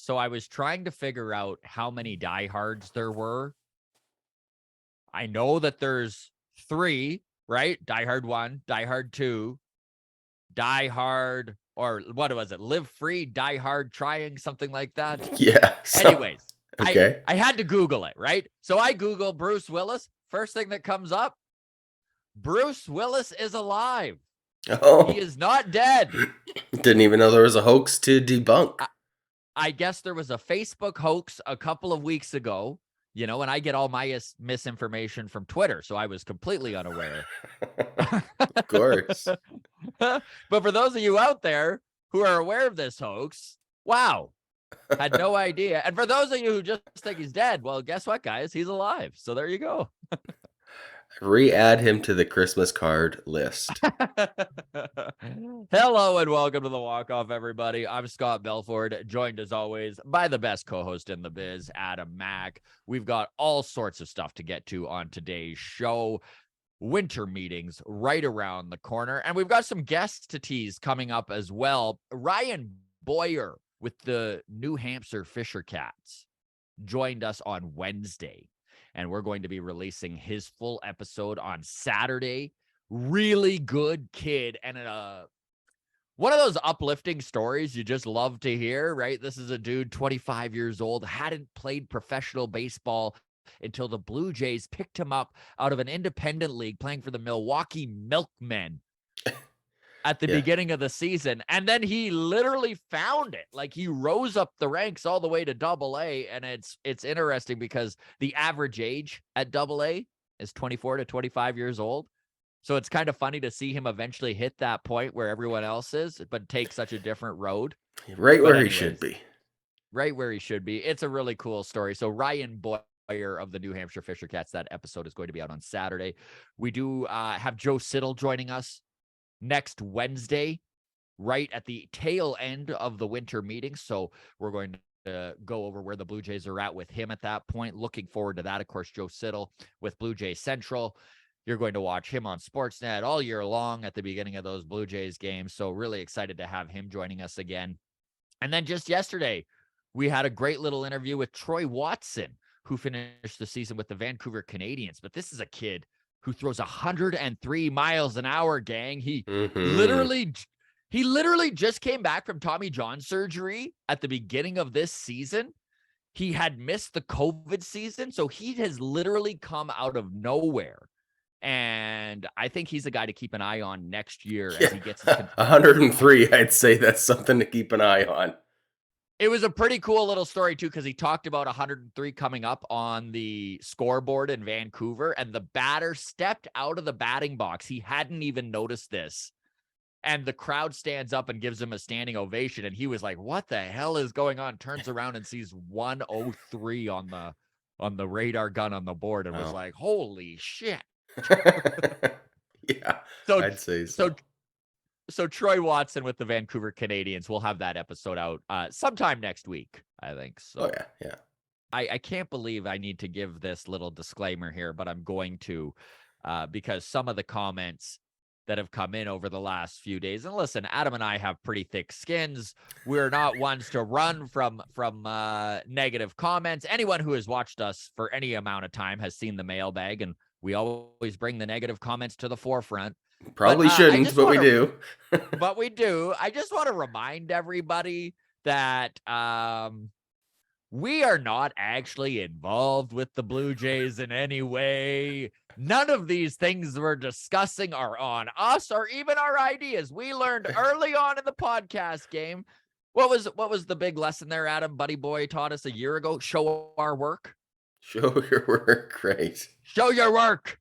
So I was trying to figure out how many diehards there were. I know that there's 3, right? Die Hard 1, Die Hard 2, Die Hard, or what was it? Live Free, Die Hard Trying, something like that. Yeah. Anyways, okay. I had to Google it, right? So I Google Bruce Willis. First thing that comes up, Bruce Willis is alive. Oh. He is not dead. Didn't even know there was a hoax to debunk. I guess there was a Facebook hoax a couple of weeks ago, and I get all my misinformation from Twitter, so I was completely unaware. Of course. But for those of you out there who are aware of this hoax, wow, had no idea. And for those of you who just think he's dead, well, guess what, guys? He's alive. So there you go. Re-add him to the Christmas card list. Hello and welcome to the Walk-Off, everybody. I'm Scott Belford, joined as always by the best co-host in the biz, Adam Mack. We've got all sorts of stuff to get to on today's show. Winter meetings right around the corner, and we've got some guests to tease coming up as well. Ryan Boyer with the New Hampshire Fisher Cats joined us on Wednesday, and we're going to be releasing his full episode on Saturday. Really good kid, and one of those uplifting stories you just love to hear, right? This is a dude, 25 years old, hadn't played professional baseball until the Blue Jays picked him up out of an independent league playing for the Milwaukee Milkmen at the beginning of the season. And then he literally found it. Like, he rose up the ranks all the way to AA. And it's interesting because the average age at AA is 24 to 25 years old. So it's kind of funny to see him eventually hit that point where everyone else is, but take such a different road. Right where he should be. Right where he should be. It's a really cool story. So Ryan Boyer of the New Hampshire Fisher Cats, that episode is going to be out on Saturday. We do have Joe Siddall joining us next Wednesday, right at the tail end of the winter meeting. So we're going to go over where the Blue Jays are at with him at that point. Looking forward to that. Of course, Joe Siddall with Blue Jays Central. You're going to watch him on Sportsnet all year long at the beginning of those Blue Jays games. So really excited to have him joining us again. And then just yesterday, we had a great little interview with Troy Watson, who finished the season with the Vancouver Canadians. But this is a kid who throws 103 miles an hour, gang. He literally just came back from Tommy John surgery at the beginning of this season. He had missed the COVID season, so he has literally come out of nowhere. And I think he's a guy to keep an eye on next year as he gets his 103. I'd say that's something to keep an eye on. It was a pretty cool little story, too, because he talked about 103 coming up on the scoreboard in Vancouver, and the batter stepped out of the batting box. He hadn't even noticed this. And the crowd stands up and gives him a standing ovation, and he was like, what the hell is going on? Turns around and sees 103 on the radar gun on the board and was like, holy shit. Yeah, so I'd say so. So Troy Watson with the Vancouver Canadians, we'll have that episode out sometime next week, I think. So. Oh, yeah. I can't believe I need to give this little disclaimer here, but I'm going to because some of the comments that have come in over the last few days, and listen, Adam and I have pretty thick skins. We're not ones to run from negative comments. Anyone who has watched us for any amount of time has seen the mailbag, and we always bring the negative comments to the forefront. Probably shouldn't, but we do. But we do. I just want to remind everybody that we are not actually involved with the Blue Jays in any way. None of these things we're discussing are on us or even our ideas. We learned early on in the podcast game. What was the big lesson there, Adam? Buddy Boy taught us a year ago. Show our work. Show your work, right? Show your work.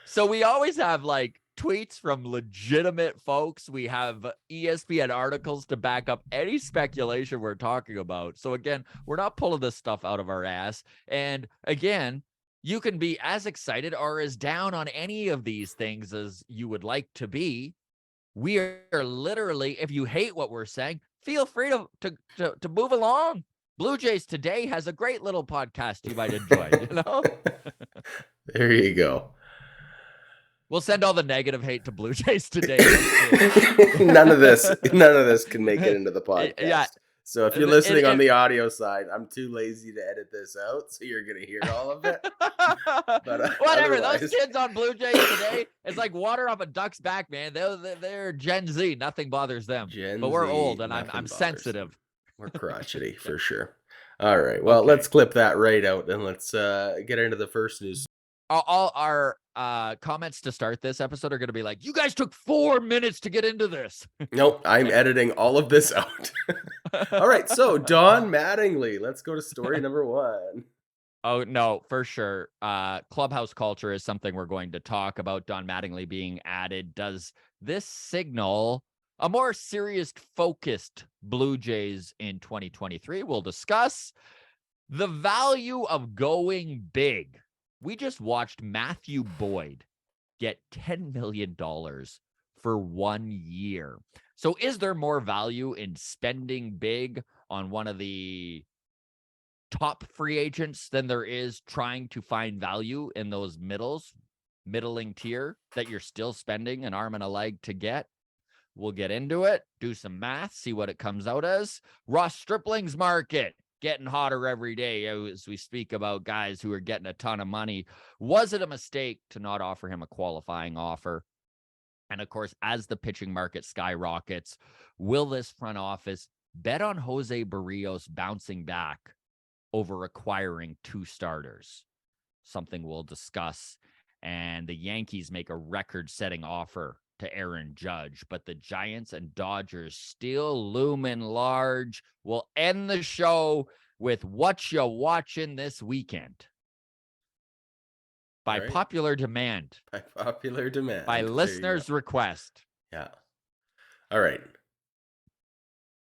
So we always have like tweets from legitimate folks. We have ESPN articles to back up any speculation we're talking about. So again, we're not pulling this stuff out of our ass. And again, you can be as excited or as down on any of these things as you would like to be. We are literally, if you hate what we're saying, feel free to move along. Blue Jays Today has a great little podcast you might enjoy, you know? There you go. We'll send all the negative hate to Blue Jays Today. None of this can make it into the podcast. Yeah, So if you're listening on the audio side, I'm too lazy to edit this out, so you're gonna hear all of it. But Whatever. Those otherwise, kids on Blue Jays today, it's like water off a duck's back, man. They're Gen Z. Nothing bothers them. Gen But we're Z, old, and I'm nothing bothers sensitive. them. We're crotchety for sure. All right, well, Okay. let's clip that right out, and let's get into the first news. All our comments to start this episode are going to be like, "You guys took 4 minutes to get into this." Nope, I'm editing all of this out. All right, so Don Mattingly. Let's go to story number 1. Oh, no, for sure. Clubhouse culture is something we're going to talk about. Don Mattingly being added. Does this signal a more serious, focused Blue Jays in 2023? We'll discuss the value of going big. We just watched Matthew Boyd get $10 million for 1 year. So is there more value in spending big on one of the top free agents than there is trying to find value in those middling tier that you're still spending an arm and a leg to get? We'll get into it, do some math, see what it comes out as. Ross Stripling's market getting hotter every day as we speak about guys who are getting a ton of money. Was it a mistake to not offer him a qualifying offer? And of course, as the pitching market skyrockets, will this front office bet on Jose Berrios bouncing back over acquiring 2 starters? Something we'll discuss. And the Yankees make a record-setting offer to Aaron Judge, but the Giants and Dodgers still looming large. We'll end the show with what you watching this weekend. By popular demand. By popular demand. By listeners' request. Yeah. All right.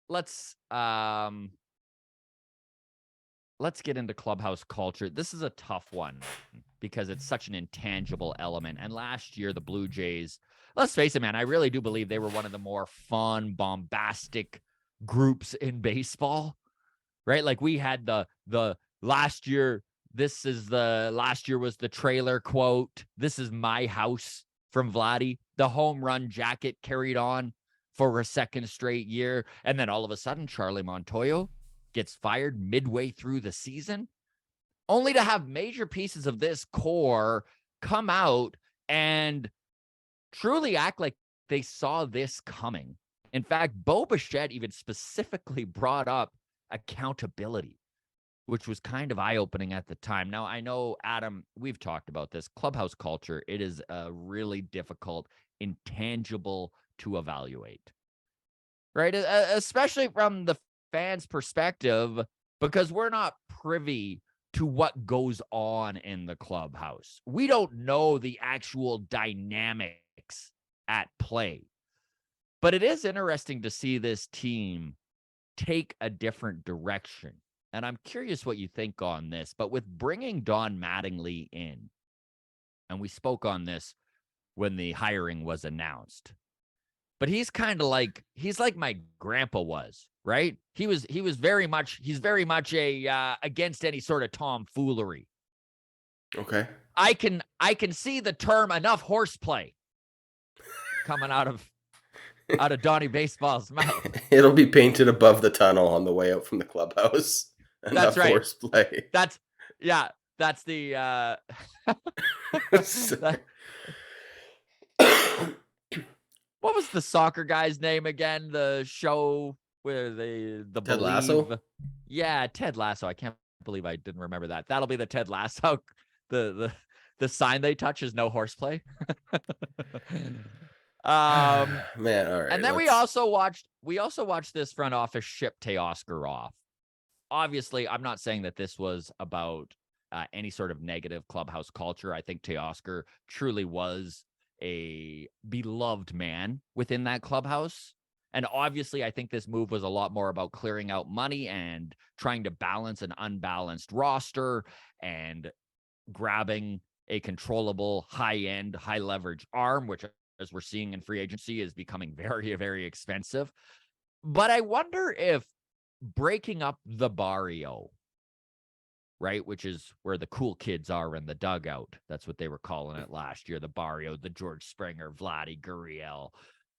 Let's get into Clubhouse culture. This is a tough one because it's such an intangible element. And last year, the Blue Jays, let's face it, man, I really do believe they were one of the more fun, bombastic groups in baseball, right? Like we had the last year, last year was the trailer quote. This is my house from Vladdy. The home run jacket carried on for a second straight year. And then all of a sudden, Charlie Montoyo gets fired midway through the season, only to have major pieces of this core come out and truly act like they saw this coming. In fact, Bo Bichette even specifically brought up accountability, which was kind of eye-opening at the time. Now, I know, Adam, we've talked about this. Clubhouse culture, it is really difficult, intangible to evaluate, right? Especially from the fans' perspective, because we're not privy to what goes on in the clubhouse. We don't know the actual dynamics at play. But it is interesting to see this team take a different direction. And I'm curious what you think on this. But with bringing Don Mattingly in, and we spoke on this when the hiring was announced, but he's kind of like, he's like my grandpa was, right? He's very much a against any sort of tomfoolery. Okay. I can see the term enough horseplay coming out of Donnie Baseball's mouth. It'll be painted above the tunnel on the way out from the clubhouse. That's right. Horseplay. That's the what was the soccer guy's name again? The show where the Ted Believe. Lasso? Yeah, Ted Lasso. I can't believe I didn't remember that. That'll be the Ted Lasso. The sign they touch is no horseplay. Man, all right. And then we also watched this front office ship Teoscar off. Obviously, I'm not saying that this was about any sort of negative clubhouse culture. I think Teoscar truly was a beloved man within that clubhouse. And obviously, I think this move was a lot more about clearing out money and trying to balance an unbalanced roster and grabbing a controllable, high-end, high-leverage arm, which, as we're seeing in free agency, is becoming very, very expensive. But I wonder if breaking up the barrio, right, which is where the cool kids are in the dugout. That's what they were calling it last year, the barrio, the George Springer, Vladdy, Gurriel,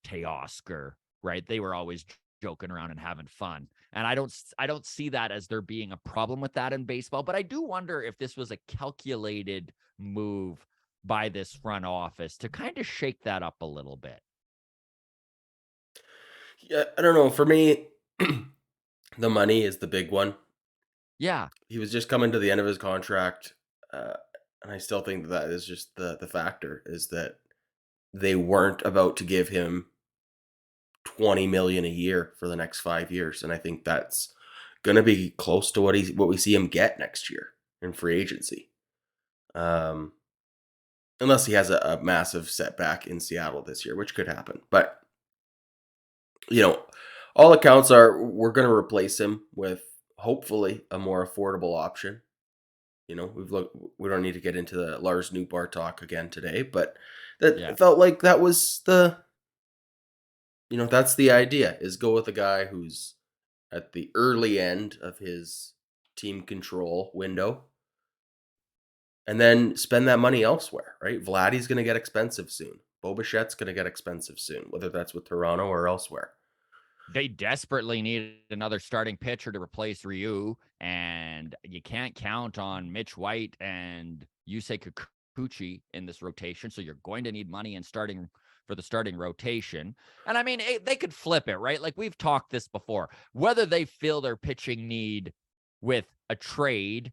Teoscar, right? They were always joking around and having fun. And I don't see that as there being a problem with that in baseball, but I do wonder if this was a calculated move by this front office to kind of shake that up a little bit. Yeah, I don't know. For me, the money is the big one. Yeah. He was just coming to the end of his contract, uh, and I still think that is just the factor is that they weren't about to give him 20 million a year for the next 5 years, and I think that's going to be close to what we see him get next year in free agency. Um, unless he has a massive setback in Seattle this year, which could happen. But you know, all accounts are we're going to replace him with hopefully a more affordable option. You know, we don't need to get into the Lars Newbar talk again today, but that Yeah. it felt like that was that's the idea is go with a guy who's at the early end of his team control window and then spend that money elsewhere, right? Vladdy's going to get expensive soon. Bobichet's going to get expensive soon, whether that's with Toronto or elsewhere. They desperately need another starting pitcher to replace Ryu, and you can't count on Mitch White and Yusei Kikuchi in this rotation, so you're going to need money in starting for the starting rotation. And I mean, they could flip it, right? Like we've talked this before. Whether they fill their pitching need with a trade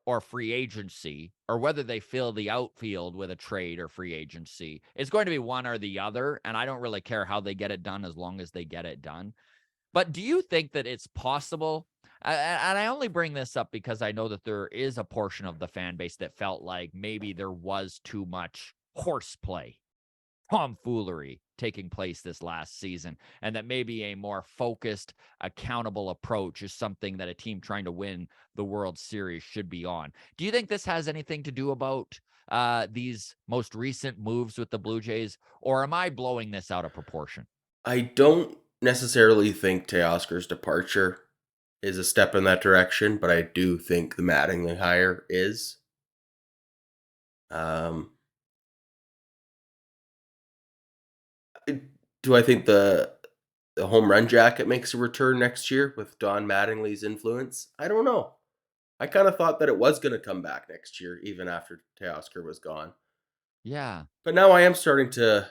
or free agency, or whether they fill the outfield with a trade or free agency, it's going to be one or the other. And I don't really care how they get it done as long as they get it done. But do you think that it's possible? And I only bring this up because I know that there is a portion of the fan base that felt like maybe there was too much horseplay, tomfoolery taking place this last season, and that maybe a more focused, accountable approach is something that a team trying to win the World Series should be on. Do you think this has anything to do about these most recent moves with the Blue Jays, or am I blowing this out of proportion? I don't necessarily think Teoscar's departure is a step in that direction, but I do think the Mattingly hire is. Um, do I think the home run jacket makes a return next year with Don Mattingly's influence? I don't know. I kind of thought that it was going to come back next year, even after Teoscar was gone. Yeah. But now I am starting to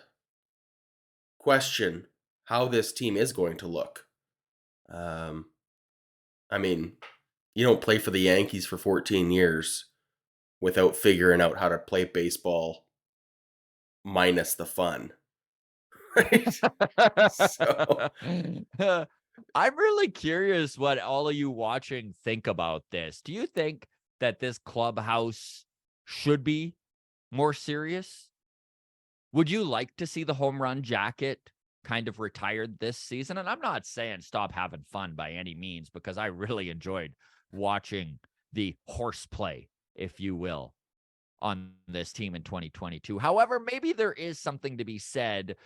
question how this team is going to look. Um, I mean, you don't play for the Yankees for 14 years without figuring out how to play baseball minus the fun, right? So I'm really curious what all of you watching think about this. Do you think that this clubhouse should be more serious? Would you like to see the home run jacket kind of retired this season? And I'm not saying stop having fun by any means, because I really enjoyed watching the horseplay, if you will, on this team in 2022. However, maybe there is something to be said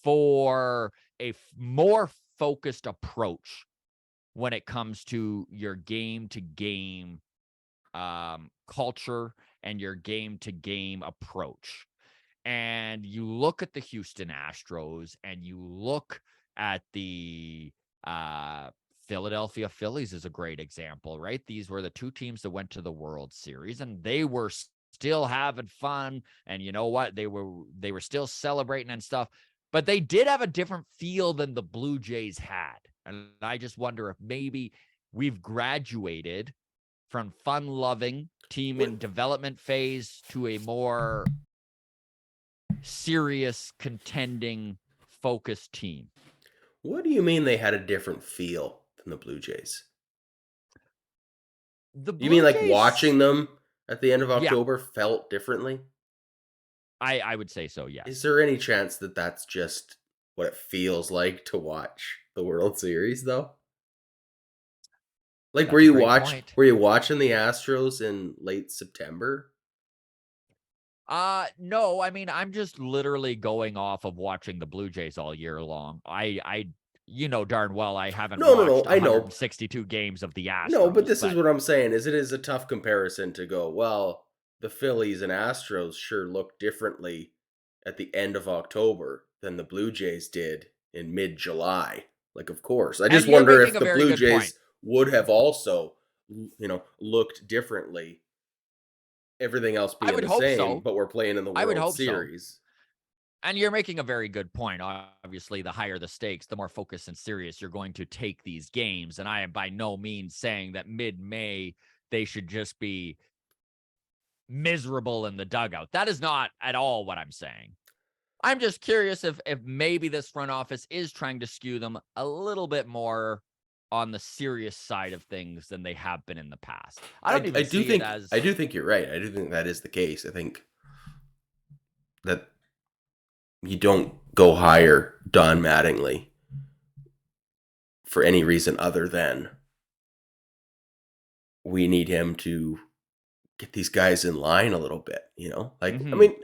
for a more focused approach when it comes to your game to game culture and your game to game approach. And you look at the Houston Astros and you look at the uh, Philadelphia Phillies is a great example, right? These were the two teams that went to the World Series and they were still having fun. And you know what? They were still celebrating and stuff, but they did have a different feel than the Blue Jays had. And I just wonder if maybe we've graduated from fun loving team what in development phase to a more serious, contending, focused team. what do you mean they had a different feel than the Blue Jays? The You mean Blue like Jays, watching them at the end of yeah, October felt differently? I would say so, Is yes. there any chance that that's just what it feels like to watch the World Series though? Like That's a great point. were you watching the Astros in late September? No, I mean, I'm just literally going off of watching the Blue Jays all year long. I you know darn well I haven't No, no, no, watched I know. 162 games of the No, but Astros, this is but what I'm saying is it is a tough comparison to go, well, the Phillies and Astros sure look differently at the end of October than the Blue Jays did in mid-July. Like, of course. I And just you're wonder making if a the very Blue good point. Jays would have also, looked differently, everything else I being would the hope same, so. but we're playing in the I would World hope so. Series. And you're making a very good point. Obviously, the higher the stakes, the more focused and serious you're going to take these games. And I am by no means saying that mid-May they should just be miserable in the dugout. That is not at all what I'm saying. I'm just curious if maybe this front office is trying to skew them a little bit more on the serious side of things than they have been in the past. I don't I even do see it think I as do think you're right. I do think that is the case. I think that you don't go hire Don Mattingly for any reason other than we need him to get these guys in line a little bit, Like, I mhm, mean,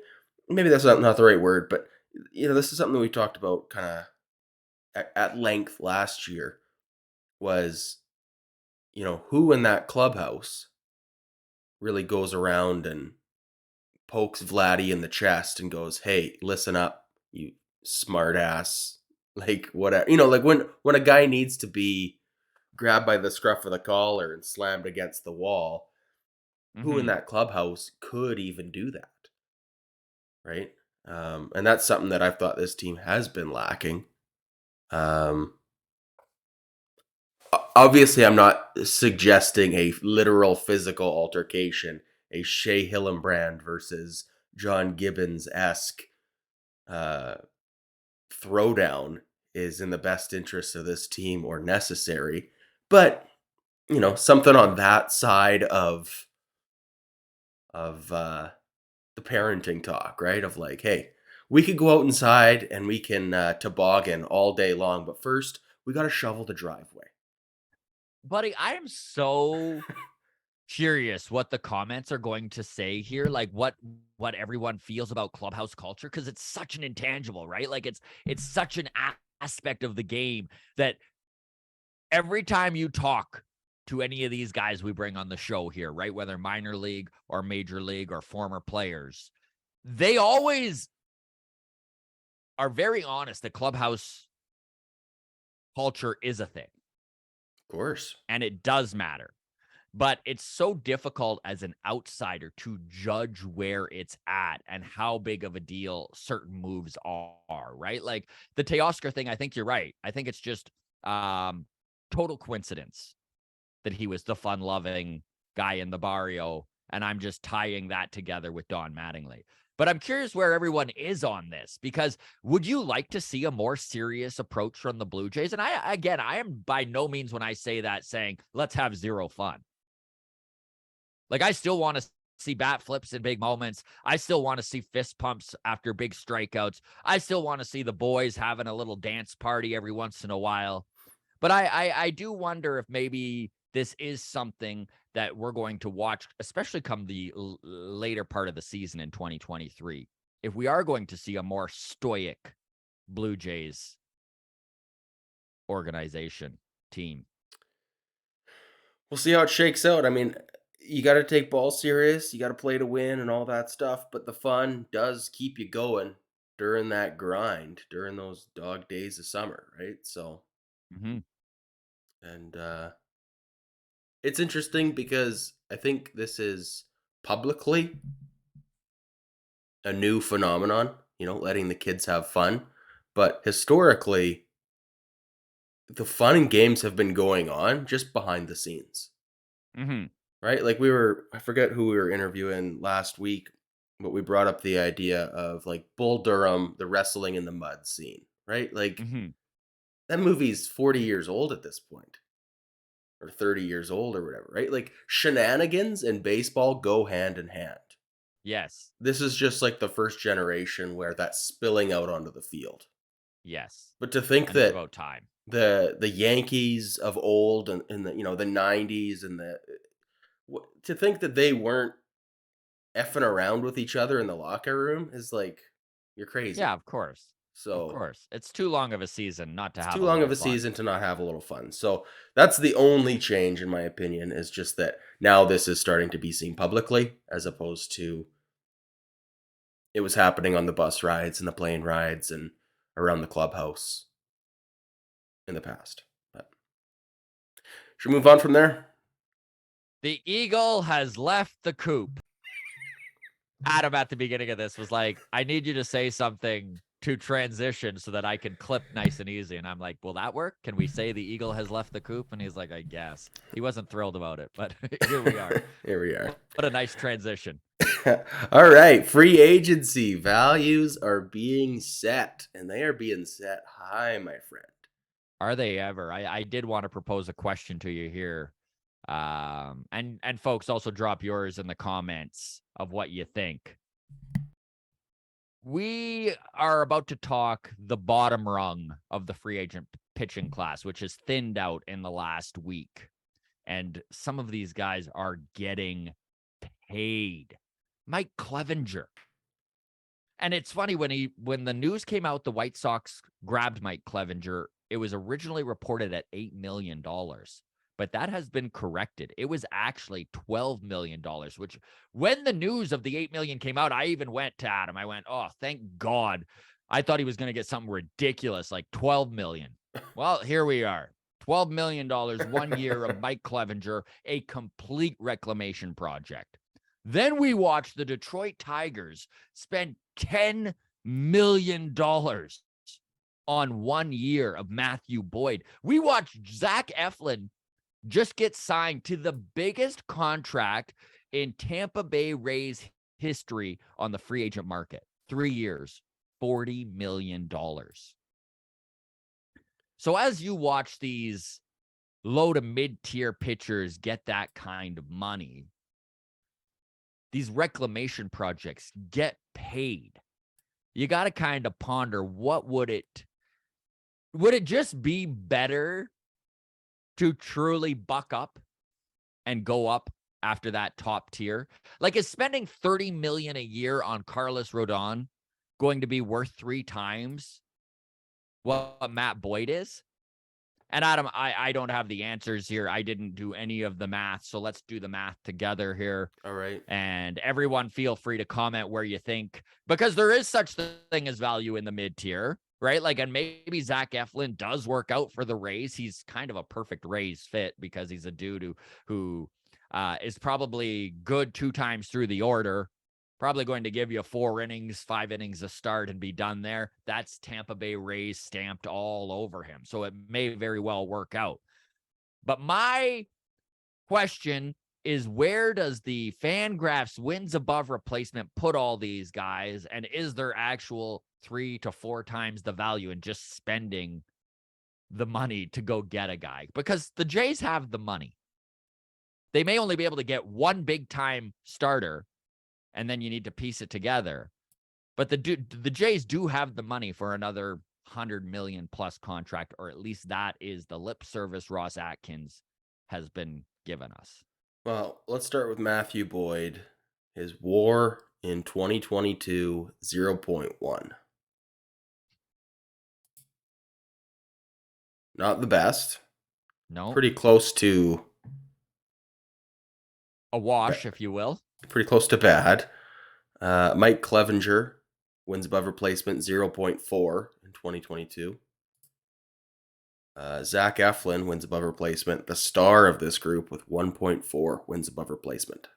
maybe that's not the right word, but this is something we talked about kind of at length last year was, who in that clubhouse really goes around and pokes Vladdy in the chest and goes, "Hey, listen up, you smart ass." Like, whatever. Like when a guy needs to be grabbed by the scruff of the collar and slammed against the wall, who in mhm. that clubhouse could even do that, right? And that's something that I've thought this team has been lacking. Um, Obviously, I'm not suggesting a literal physical altercation, a Shea Hillenbrand versus John Gibbons esque uh, throwdown is in the best interest of this team or necessary. But something on that side of the parenting talk, right? Of like, hey, we could go out inside and we can toboggan all day long, but first we got to shovel the driveway. Buddy, I am so curious what the comments are going to say here, like what everyone feels about clubhouse culture because it's such an intangible, right? Like it's such an aspect of the game that every time you talk to any of these guys we bring on the show here, right, whether minor league or major league or former players, they always are very honest that clubhouse culture is a thing Of course. and it does matter. But it's so difficult as an outsider to judge where it's at and how big of a deal certain moves are, right? Like the Teoscar thing, I think you're right. I think it's just total coincidence that he was the fun-loving guy in the barrio, and I'm just tying that together with Don Mattingly. But I'm curious where everyone is on this because would you like to see a more serious approach from the Blue Jays? And I am by no means when I say that saying let's have zero fun. Like, I still want to see bat flips in big moments. I still want to see fist pumps after big strikeouts. I still want to see the boys having a little dance party every once in a while. But I do wonder if maybe this is something that we're going to watch, especially come the later part of the season in 2023. If we are going to see a more stoic Blue Jays organization team. We'll see how it shakes out. I mean, you got to take ball serious. You got to play to win and all that stuff. But the fun does keep you going during that grind, during those dog days of summer, right? So, Mm-hmm. and it's interesting because I think this is publicly a new phenomenon, letting the kids have fun. But historically, the fun and games have been going on just behind the scenes. Mm-hmm. Right? Like I forget who we were interviewing last week, but we brought up the idea of like Bull Durham, the wrestling in the mud scene, right? Like Mm-hmm. that movie's 40 years old at this point, or 30 years old or whatever, right? Like shenanigans and baseball go hand in hand. Yes. This is just like the first generation where that's spilling out onto the field. Yes. But to think And it's that about time. the Yankees of old and the the 90s and to think that they weren't effing around with each other in the locker room is like, you're Yeah, crazy. of course. Of So course. It's too long of a season not to it's have too a long little of a fun. season to not have a little fun. So that's the only change, in my opinion, is just that now this is starting to be seen publicly as opposed to it was happening on the bus rides and the plane rides and around the clubhouse. in the past. But should we move on from there? The eagle has left the coop. Adam at the beginning of this was like, I need you to say something to transition so that I can clip nice and easy. And I'm like, will that work? Can we say the eagle has left the coop? And he's like, I guess. He wasn't thrilled about it, but here we are. Here we are. What a nice transition. All right. Free agency values are being set, and they are being set high, my friend. Are they ever? I did want to propose a question to you here. And folks, also drop yours in the comments of what you think. We are about to talk the bottom rung of the free agent pitching class, which has thinned out in the last week. And some of these guys are getting paid. Mike Clevinger. And it's funny, when the news came out, the White Sox grabbed Mike Clevinger. It was originally reported at $8 million, but that has been corrected. It was actually $12 million, which when the news of the $8 million came out, I even went to Adam. I went, oh, thank God. I thought he was going to get something ridiculous like $12 million. Well, here we are. $12 million, 1 year of Mike Clevinger, a complete reclamation project. Then we watched the Detroit Tigers spend $10 million on 1 year of Matthew Boyd. We watched Zach Efflin just get signed to the biggest contract in Tampa Bay Rays history on the free agent market. 3 years, $40 million. So as you watch these low to mid-tier pitchers get that kind of money, these reclamation projects get paid. You got to kind of ponder, what would it just be better to truly buck up and go up after that top tier? Like, is spending $30 million a year on Carlos Rodon going to be worth 3 times what Matt Boyd is? And Adam, I don't have the answers here. I didn't do any of the math, so let's do the math together here. All right. And everyone feel free to comment where you think, because there is such thing as value in the mid-tier, right? Like, and maybe Zach Efflin does work out for the Rays. He's kind of a perfect Rays fit because he's a dude who is probably good 2 times through the order, probably going to give you 4 innings, 5 innings a start and be done there. That's Tampa Bay Rays stamped all over him. So it may very well work out. But my question is, where does the Fangraphs wins above replacement put all these guys? And is there actual 3 to 4 times the value in just spending the money to go get a guy? Because the Jays have the money. They may only be able to get 1 big time starter, and then you need to piece it together. But the Jays do have the money for another $100 million plus contract, or at least that is the lip service Ross Atkins has been given us. Well, let's start with Matthew Boyd. His WAR in 2022, 0.1. Not the best. No, Pretty close to a wash, if you will. Pretty close to bad. Mike Clevinger wins above replacement, 0.4 in 2022. Zach Efflin wins above replacement, the star of this group, with 1.4 wins above replacement.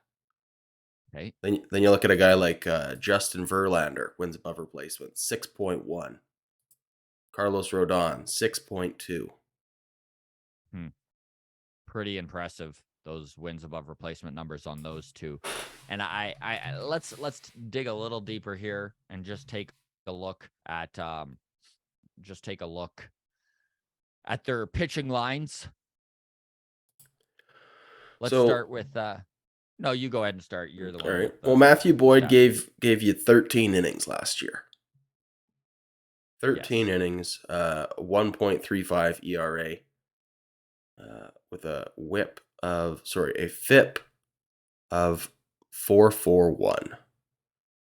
Okay. Then you look at a guy like Justin Verlander, wins above replacement, 6.1. Carlos Rodon, 6.2. Pretty impressive, those wins above replacement numbers on those two. And I let's dig a little deeper here and just take a look at their pitching lines. Let's start with no, you go ahead and start. You're the one. All right. Well, Matthew Boyd gave you 13 innings last year. 13 innings, 1.35 ERA, with a FIP of 4.41.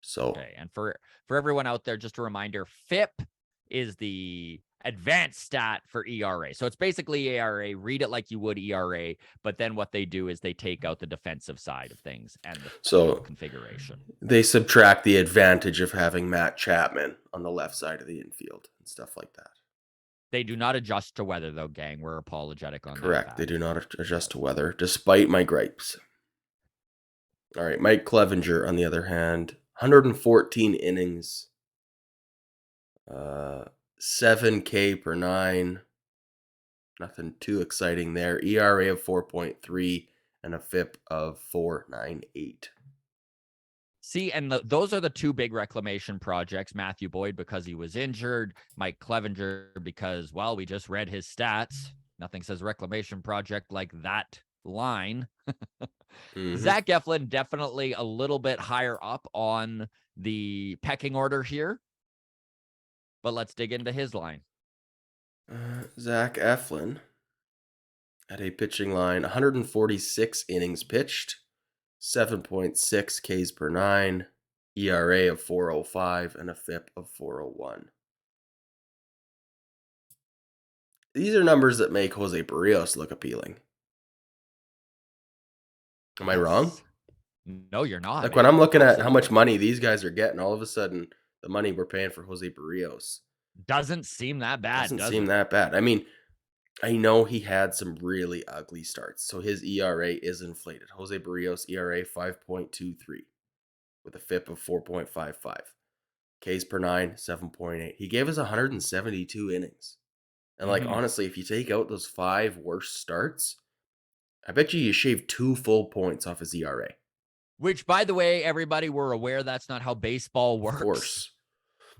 So, okay, and for everyone out there, just a reminder, FIP is the advanced stat for ERA. So it's basically ERA. Read it like you would ERA, but then what they do is they take out the defensive side of things and the configuration. They subtract the advantage of having Matt Chapman on the left side of the infield and stuff like that. They do not adjust to weather, though, gang. We're apologetic on that Correct. They fact. do not adjust to weather, despite my gripes. All right, Mike Clevinger, on the other hand, 114 innings, 7K per nine. Nothing too exciting there. ERA of 4.3 and a FIP of 4.98. See, and those are the two big reclamation projects. Matthew Boyd, because he was injured. Mike Clevinger, because, well, we just read his stats. Nothing says reclamation project like that line. Zach Efflin, definitely a little bit higher up on the pecking order here. But let's dig into his line. Zach Efflin at a pitching line, 146 innings pitched, 7.6 Ks per nine, ERA of 4.05, and a FIP of 4.01. These are numbers that make Jose Berrios look appealing. Am I wrong? No, you're not. Like, man. when I'm looking at how Absolutely. much money these guys are getting, all of a sudden, the money we're paying for Jose Berrios doesn't seem that bad, doesn't does seem it? that bad. I mean, I know he had some really ugly starts, so his ERA is inflated. Jose Berrios ERA 5.23 with a FIP of 4.55. Ks per nine, 7.8. He gave us 172 innings. And, like, honestly, if you take out those 5 worst starts, I bet you shave 2 full points off his ERA. Which, by the way, everybody, we're aware that's not how baseball works. Of course.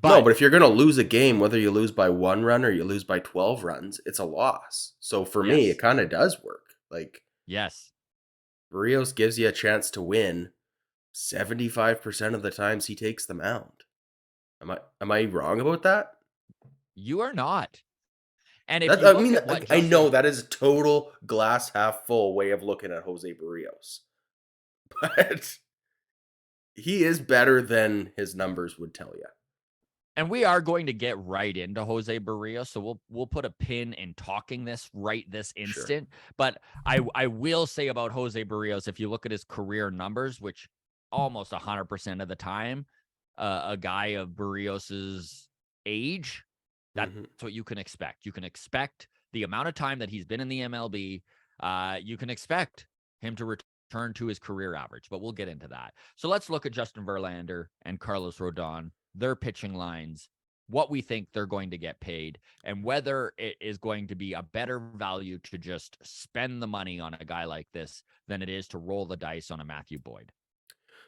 But if you're going to lose a game, whether you lose by 1 run or you lose by 12 runs, it's a loss. So for me, it kind of does work. Like, yes, Berrios gives you a chance to win 75% of the times he takes the mound. Am I wrong about that? you are not. And if you look at what I know that is a total glass half full way of looking at Jose Berrios. But he is better than his numbers would tell you. And we are going to get right into Jose Berrios, so we'll put a pin in talking this right this instant. Sure. But I will say about Jose Berrios, if you look at his career numbers, which almost 100% of the time, a guy of Berrios's age, that's what you can expect. You can expect the amount of time that he's been in the MLB. You can expect him to return to his career average, but we'll get into that. So let's look at Justin Verlander and Carlos Rodon, their pitching lines, what we think they're going to get paid, and whether it is going to be a better value to just spend the money on a guy like this than it is to roll the dice on a Matthew Boyd.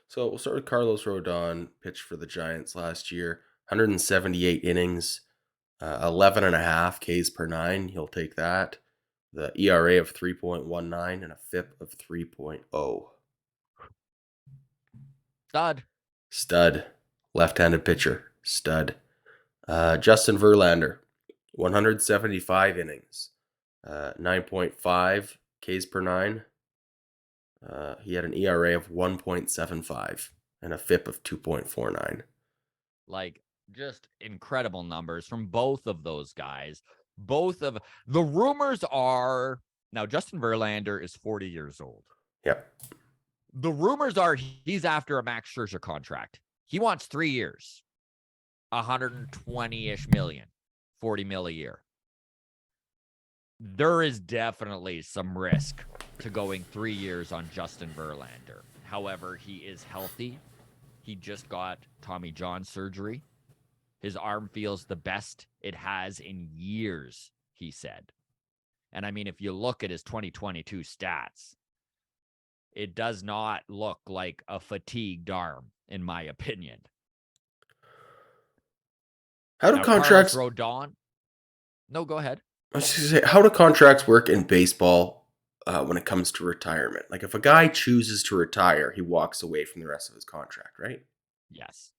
So we'll start with Carlos Rodon, pitched for the Giants last year, 178 innings, 11.5 Ks per nine. He'll take that. The ERA of 3.19 and a FIP of 3.0. Stud. Left-handed pitcher. Stud. Justin Verlander, 175 innings, 9.5 Ks per nine. He had an ERA of 1.75 and a FIP of 2.49. Like, just incredible numbers from both of those guys. Both of the rumors are now Justin Verlander is 40 years old. Yep. The rumors are he's after a Max Scherzer contract. He wants 3 years, 120-ish million, 40 mil a year. There is definitely some risk to going 3 years on Justin Verlander. However, he is healthy. He just got Tommy John surgery. His arm feels the best it has in years, he said. And I mean, if you look at his 2022 stats, it does not look like a fatigued arm, in my opinion. How do contracts... Carlos Rodon? No, go ahead. I was just gonna say, how do contracts work in baseball when it comes to retirement? Like, if a guy chooses to retire, he walks away from the rest of his contract, right? Yes.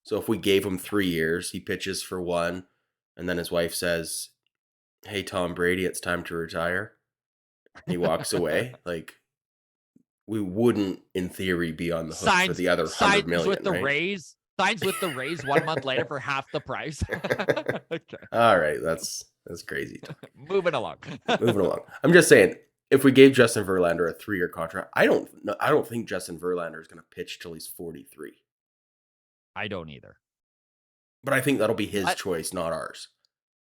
So if we gave him 3 years, he pitches for 1, and then his wife says, "Hey, Tom Brady, it's time to retire." He walks away. Like, we wouldn't, in theory, be on the hook for the other 100 million, with the right? Rays. Signs with the Rays 1 month later for half the price. Okay. All right, that's crazy talk. Moving along. I'm just saying, if we gave Justin Verlander a 3-year contract, I don't think Justin Verlander is going to pitch till he's 43. I don't either. But I think that'll be his choice, not ours.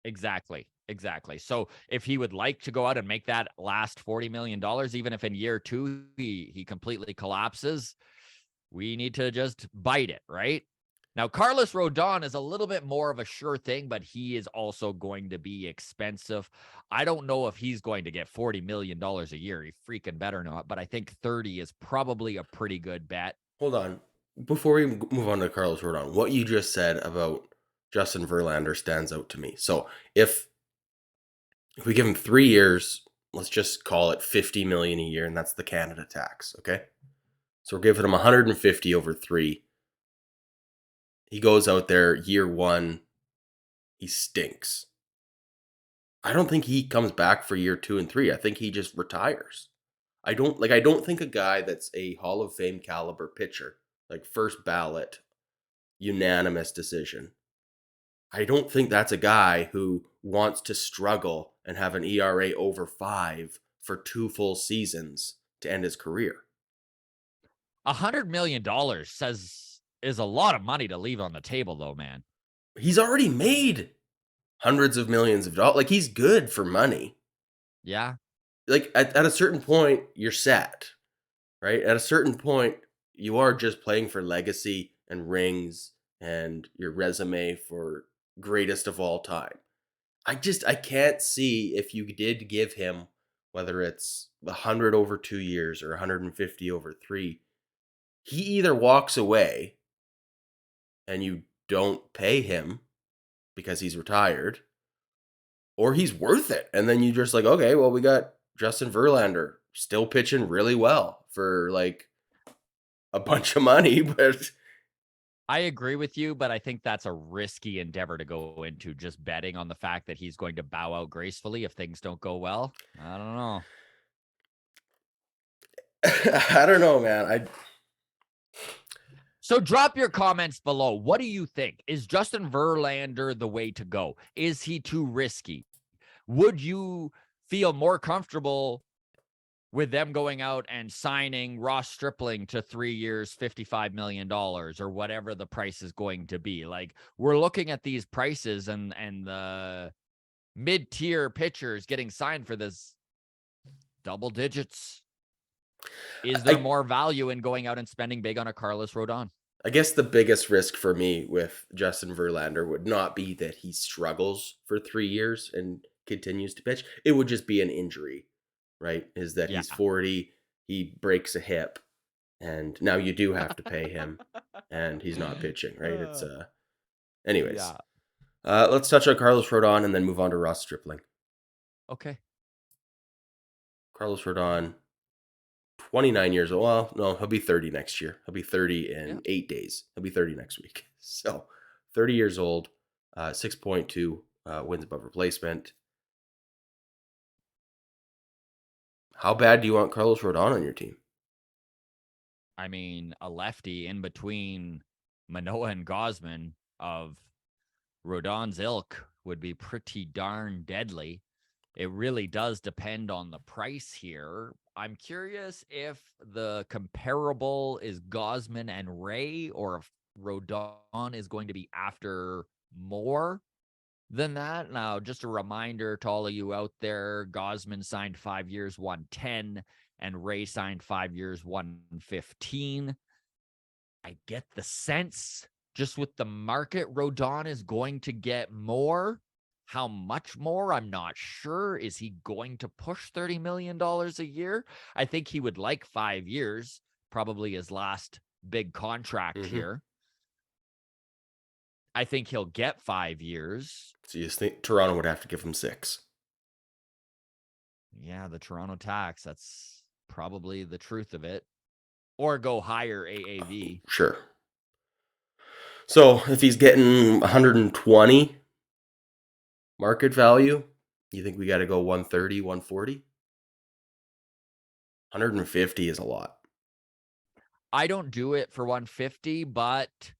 Exactly. Exactly. So if he would like to go out and make that last $40 million, even if in year two he completely collapses, we need to just bite it, right? Now, Carlos Rodon is a little bit more of a sure thing, but he is also going to be expensive. I don't know if he's going to get $40 million a year. He freaking better not, but I think 30 is probably a pretty good bet. Hold on. Before we move on to Carlos Rodon, what you just said about Justin Verlander stands out to me. So if we give him 3 years, let's just call it 50 million a year, and that's the Canada tax. Okay. So we're giving him 150 over 3. He goes out there year 1, he stinks. I don't think he comes back for year 2 and 3. I think he just retires. I don't think a guy that's a Hall of Fame caliber pitcher, like first ballot, unanimous decision. I don't think that's a guy who wants to struggle and have an ERA over 5 for 2 full seasons to end his career. $100 million says is a lot of money to leave on the table, though, man. He's already made hundreds of millions of dollars. Like, he's good for money. Yeah. Like, at a certain point, you're set, right? At a certain point, you are just playing for legacy and rings and your resume for greatest of all time. I can't see if you did give him, whether it's 100 over 2 years or 150 over 3, he either walks away and you don't pay him because he's retired, or he's worth it. And then you just like, okay, well, we got Justin Verlander still pitching really well for like a bunch of money, but I agree with you, but I think that's a risky endeavor to go into, just betting on the fact that he's going to bow out gracefully if things don't go well. I don't know. I don't know, man. So drop your comments below. What do you think? Is Justin Verlander the way to go? Is he too risky? Would you feel more comfortable with them going out and signing Ross Stripling to 3 years, $55 million or whatever the price is going to be? Like, we're looking at these prices and the mid-tier pitchers getting signed for this double digits. Is there I more value in going out and spending big on a Carlos Rodon? I guess the biggest risk for me with Justin Verlander would not be that he struggles for 3 years and continues to pitch. It would just be an injury, right? Is that Yeah. he's 40, he breaks a hip, and now you do have to pay him, and he's not pitching, right? Anyways. Yeah. Let's touch on Carlos Rodon and then move on to Ross Stripling. Okay. Carlos Rodon, 29 years old. Well, no, he'll be 30 next year. He'll be 30 Yeah. in 8 days. He'll be 30 next week. So, 30 years old, 6.2 wins above replacement. How bad do you want Carlos Rodon on your team? I mean, a lefty in between Manoah and Gosman of Rodon's ilk would be pretty darn deadly. It really does depend on the price here. I'm curious if the comparable is Gosman and Ray, or if Rodon is going to be after more than that. Now, just a reminder to all of you out there, Gosman signed 5 years, 110, and Ray signed 5 years, 115. I get the sense, just with the market, Rodon is going to get more. How much more? I'm not sure. Is he going to push $30 million a year? I think he would like 5 years, probably his last big contract Mm-hmm. here. I think he'll get 5 years. So you think Toronto would have to give him 6? Yeah, the Toronto tax. That's probably the truth of it. Or go higher AAV. Sure. So if he's getting 120 market value, you think we got to go 130, 140? 150 is a lot. I don't do it for 150, but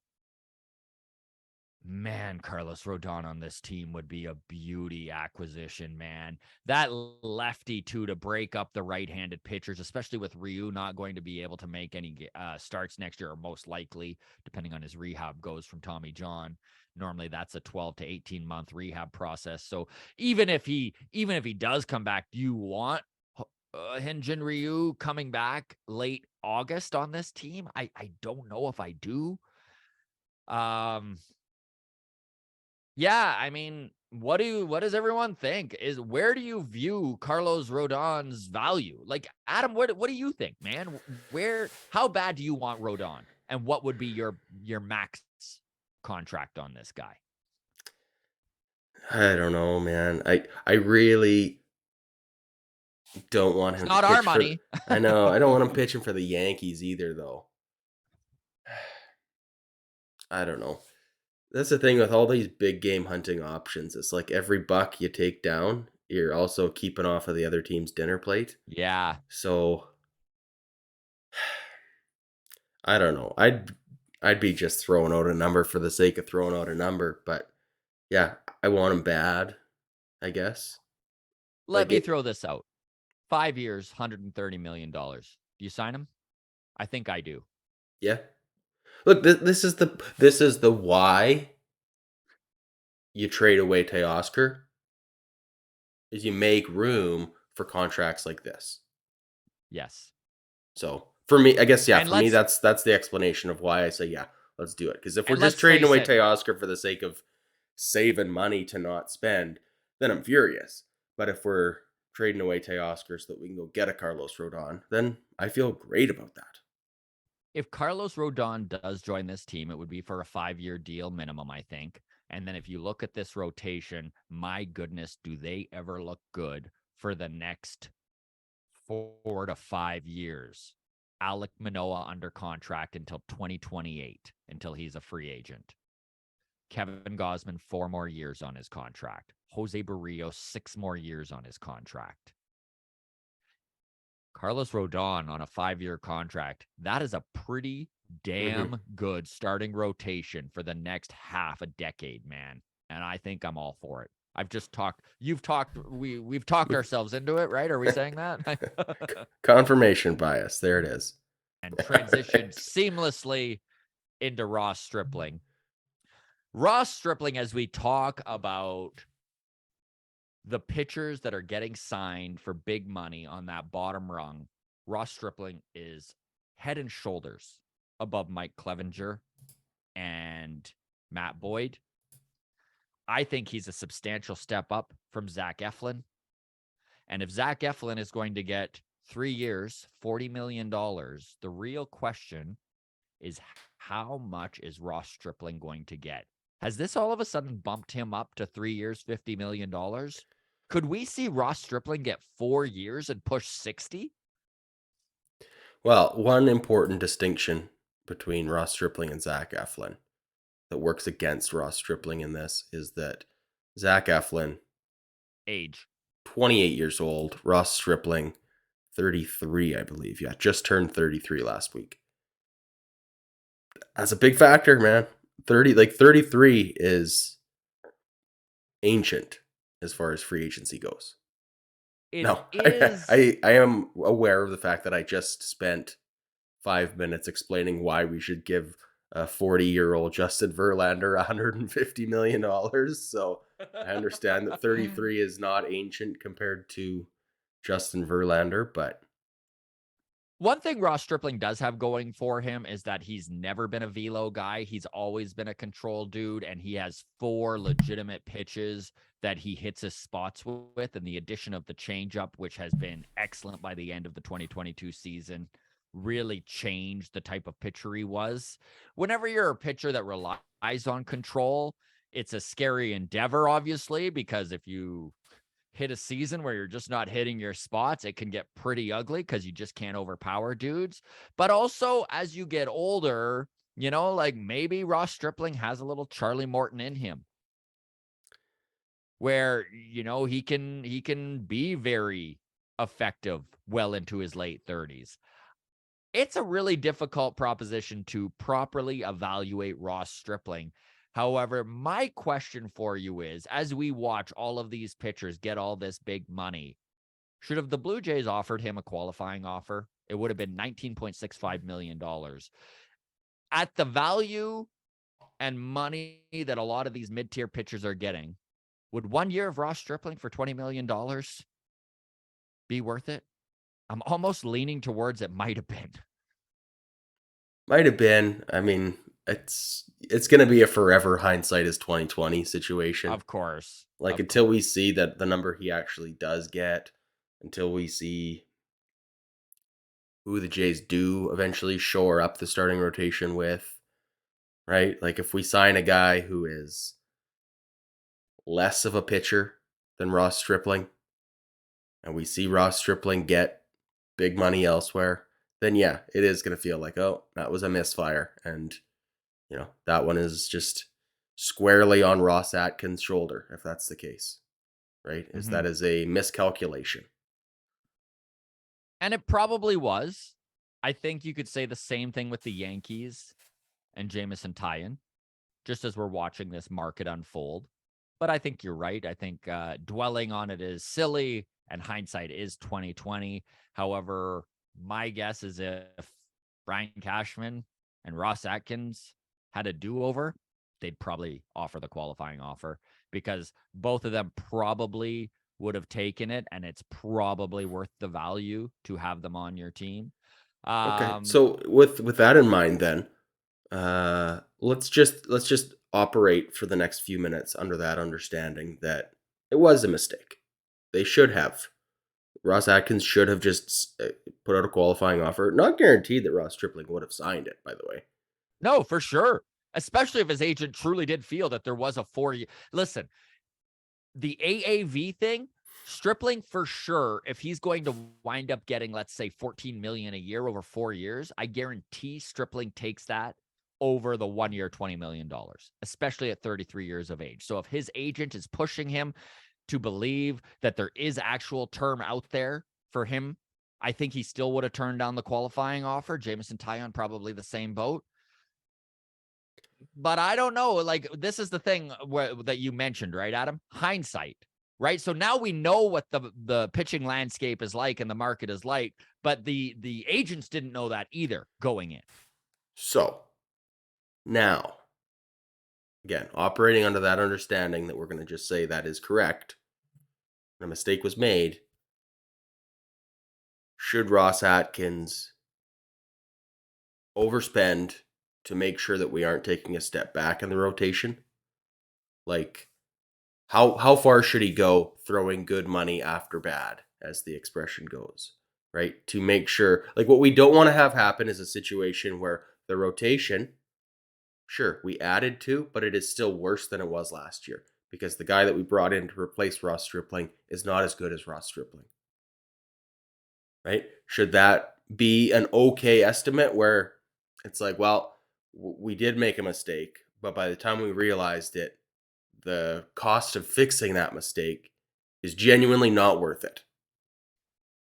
Man, Carlos Rodon on this team would be a beauty acquisition, man. That lefty, too, to break up the right-handed pitchers, especially with Ryu not going to be able to make any starts next year, or most likely, depending on his rehab goes from Tommy John. Normally, that's a 12 to 18-month rehab process. So even if he does come back, do you want Hyunjin Ryu coming back late August on this team? I don't know if I do. Yeah, I mean, what does everyone think? Where do you view Carlos Rodon's value? Like, Adam, what do you think, man? How bad do you want Rodon? And what would be your max contract on this guy? I don't know, man. I really don't want It's him to not our pitch for. money. I know. I don't want him pitching for the Yankees either, though. I don't know. That's the thing with all these big game hunting options. It's like every buck you take down, you're also keeping off of the other team's dinner plate. Yeah. So I don't know. I'd be just throwing out a number for the sake of throwing out a number, but yeah, I want him bad, I guess. Let Like me it, throw this out. 5 years, $130 million. Do you sign him? I think I do. yeah. Look, this is the why you trade away Teoscar is you make room for contracts like this. Yes. So for me, I guess yeah, And for me let's that's the explanation of why I say yeah, let's do it. Because if we're and just let's trading face away it, Teoscar for the sake of saving money to not spend, then I'm furious. But if we're trading away Teoscar so that we can go get a Carlos Rodon, then I feel great about that. if Carlos Rodon does join this team, it would be for a 5-year deal minimum, I think. And then if you look at this rotation, my goodness, do they ever look good for the next 4 to 5 years? Alek Manoah under contract until 2028, until he's a free agent. Kevin Gausman, 4 more years on his contract. Jose Berrios, 6 more years on his contract. Carlos Rodon on a 5-year contract. That is a pretty Hmm. damn good starting rotation for the next half a decade, man. And I think I'm all for it. We've talked ourselves into it, right? Are we saying that? Confirmation bias. There it is. And transitioned seamlessly into Ross Stripling. Ross Stripling, as we talk about the pitchers that are getting signed for big money on that bottom rung, Ross Stripling is head and shoulders above Mike Clevinger and Matt Boyd. I think he's a substantial step up from Zach Efflin. And if Zach Efflin is going to get 3 years, $40 million, the real question is how much is Ross Stripling going to get? Has this all of a sudden bumped him up to 3 years, $50 million? Could we see Ross Stripling get 4 years and push 60? Well, one important distinction between Ross Stripling and Zach Eflin that works against Ross Stripling in this is that Zach Eflin, Age. 28 years old, Ross Stripling, 33, I believe. Yeah, just turned 33 last week. That's a big factor, man. 33 is ancient as far as free agency goes. It No, is. I am aware of the fact that I just spent 5 minutes explaining why we should give a 40-year-old Justin Verlander $150 million. So I understand that 33 is not ancient compared to Justin Verlander, but One thing Ross Stripling does have going for him is that he's never been a velo guy. He's always been a control dude, and he has 4 legitimate pitches that he hits his spots with. And the addition of the changeup, which has been excellent by the end of the 2022 season, really changed the type of pitcher he was. Whenever you're a pitcher that relies on control, it's a scary endeavor, obviously, because if you hit a season where you're just not hitting your spots, it can get pretty ugly because you just can't overpower dudes. But also, as you get older, like maybe Ross Stripling has a little Charlie Morton in him where, he can be very effective well into his late 30s. It's a really difficult proposition to properly evaluate Ross Stripling However, my question for you is, as we watch all of these pitchers get all this big money, should have the Blue Jays offered him a qualifying offer? It would have been $19.65 million. At the value and money that a lot of these mid-tier pitchers are getting, would 1 year of Ross Stripling for $20 million be worth it? I'm almost leaning towards it might have been. Might have been. I mean, it's going to be a forever hindsight is 2020 situation. Of course. Like, Of until we course. see that the number he actually does get, until we see who the Jays do eventually shore up the starting rotation with, right? Like, if we sign a guy who is less of a pitcher than Ross Stripling, and we see Ross Stripling get big money elsewhere, then yeah, it is going to feel like, oh, that was a misfire. And, that one is just squarely on Ross Atkins' shoulder, if that's the case, right? Is Mhm. that is a miscalculation. And it probably was. I think you could say the same thing with the Yankees and Jamison Tyon, just as we're watching this market unfold. But I think you're right. I think dwelling on it is silly, and hindsight is 2020. However, my guess is if Brian Cashman and Ross Atkins had a do-over, they'd probably offer the qualifying offer because both of them probably would have taken it, and it's probably worth the value to have them on your team. Okay. Um, So with that in mind then, let's just operate for the next few minutes under that understanding that it was a mistake. They should have. Ross Atkins should have just put out a qualifying offer. Not guaranteed that Ross Stripling would have signed it, by the way. no, for sure. Especially if his agent truly did feel that there was a 4 year. Listen, the AAV thing, Stripling for sure, if he's going to wind up getting, let's say, 14 million a year over 4 years, I guarantee Stripling takes that over the 1 year, $20 million, especially at 33 years of age. So if his agent is pushing him to believe that there is actual term out there for him, I think he still would have turned down the qualifying offer. Jamison Tyon, probably the same boat. But I don't know. Like, this is the thing that you mentioned, right, Adam? Hindsight, right? So now we know what the pitching landscape is like and the market is like, but the agents didn't know that either going in. So now, again, operating under that understanding that we're going to just say that is correct, a mistake was made. Should Ross Atkins overspend to make sure that we aren't taking a step back in the rotation? Like, how far should he go throwing good money after bad, as the expression goes, right? To make sure, like, what we don't want to have happen is a situation where the rotation, sure, we added to, but it is still worse than it was last year because the guy that we brought in to replace Ross Stripling is not as good as Ross Stripling, right? Should that be an okay estimate where it's like, well, we did make a mistake, but by the time we realized it, the cost of fixing that mistake is genuinely not worth it,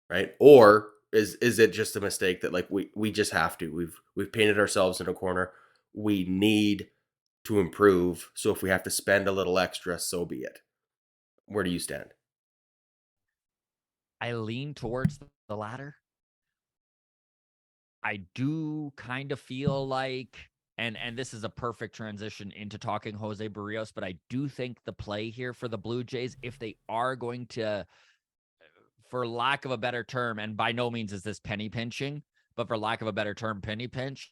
right? Or is it just a mistake that, like, we just have to? We've painted ourselves in a corner. We need to improve. So if we have to spend a little extra, so be it. Where do you stand? I lean towards the latter. I do kind of feel like, and this is a perfect transition into talking Jose Berrios, but I do think the play here for the Blue Jays, if they are going to, for lack of a better term, and by no means is this penny pinching, but for lack of a better term, penny pinch,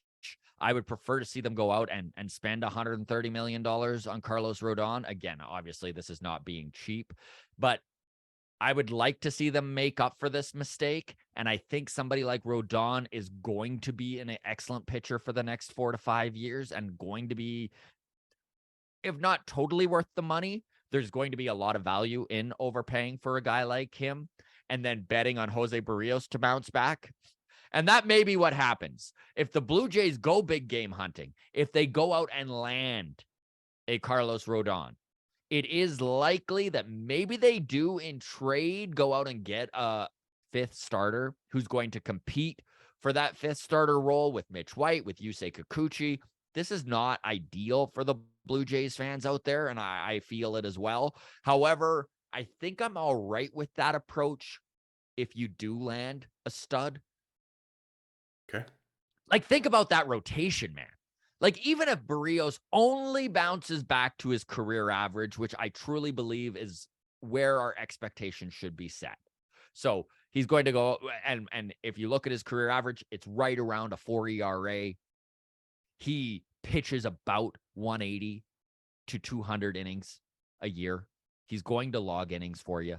I would prefer to see them go out and spend $130 million on Carlos Rodon. Again, obviously, this is not being cheap, but I would like to see them make up for this mistake. And I think somebody like Rodon is going to be an excellent pitcher for the next 4 to 5 years and going to be, if not totally worth the money, there's going to be a lot of value in overpaying for a guy like him and then betting on Jose Berrios to bounce back. And that may be what happens. If the Blue Jays go big game hunting, if they go out and land a Carlos Rodon, it is likely that maybe they do in trade go out and get a fifth starter who's going to compete for that fifth starter role with Mitch White, with Yusei Kikuchi. This is not ideal for the Blue Jays fans out there, and I feel it as well. However, I think I'm all right with that approach if you do land a stud. Okay. Like, think about that rotation, man. Like, even if Berrios only bounces back to his career average, which I truly believe is where our expectations should be set. So he's going to go, and if you look at his career average, it's right around a 4 ERA. He pitches about 180 to 200 innings a year. He's going to log innings for you.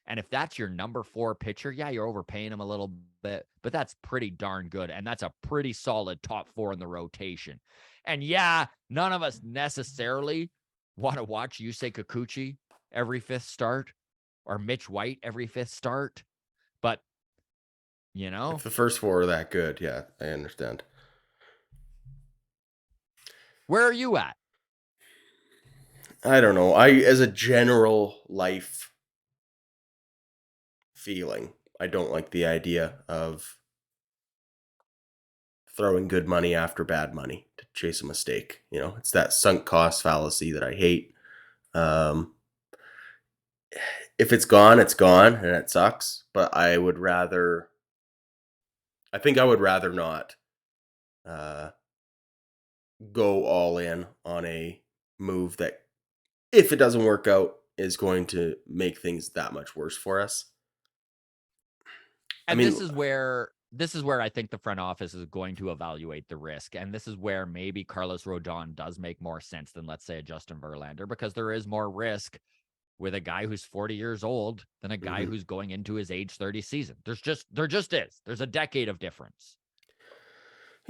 And if that's your number 4 pitcher, yeah, you're overpaying him a little bit, but that's pretty darn good. And that's a pretty solid top 4 in the rotation. And yeah, none of us necessarily want to watch Yusei Kikuchi every 5th start or Mitch White every 5th start. But, you know, If the first 4 are that good, yeah, I understand. where are you at? I don't know. As a general life feeling, I don't like the idea of throwing good money after bad money to chase a mistake. It's that sunk cost fallacy that I hate. If it's gone, and it sucks. But I think I would rather not go all in on a move that, if it doesn't work out, is going to make things that much worse for us. And this is where I think the front office is going to evaluate the risk. And this is where maybe Carlos Rodon does make more sense than, let's say, a Justin Verlander, because there is more risk with a guy who's 40 years old than a guy who's going into his age 30 season. There just is. There's a decade of difference.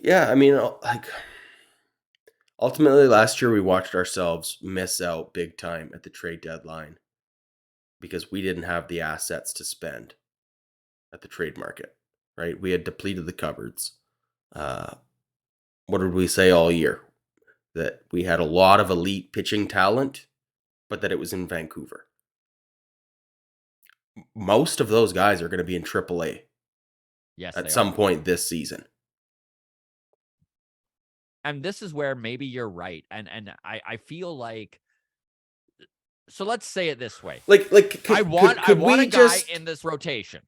Yeah, ultimately last year we watched ourselves miss out big time at the trade deadline because we didn't have the assets to spend at the trade market, right? We had depleted the cupboards. What did we say all year? That we had a lot of elite pitching talent, but that it was in Vancouver. Most of those guys are going to be in AAA at some point this season. And this is where maybe you're right. And I feel like, so let's say it this way. I want a guy in this rotation.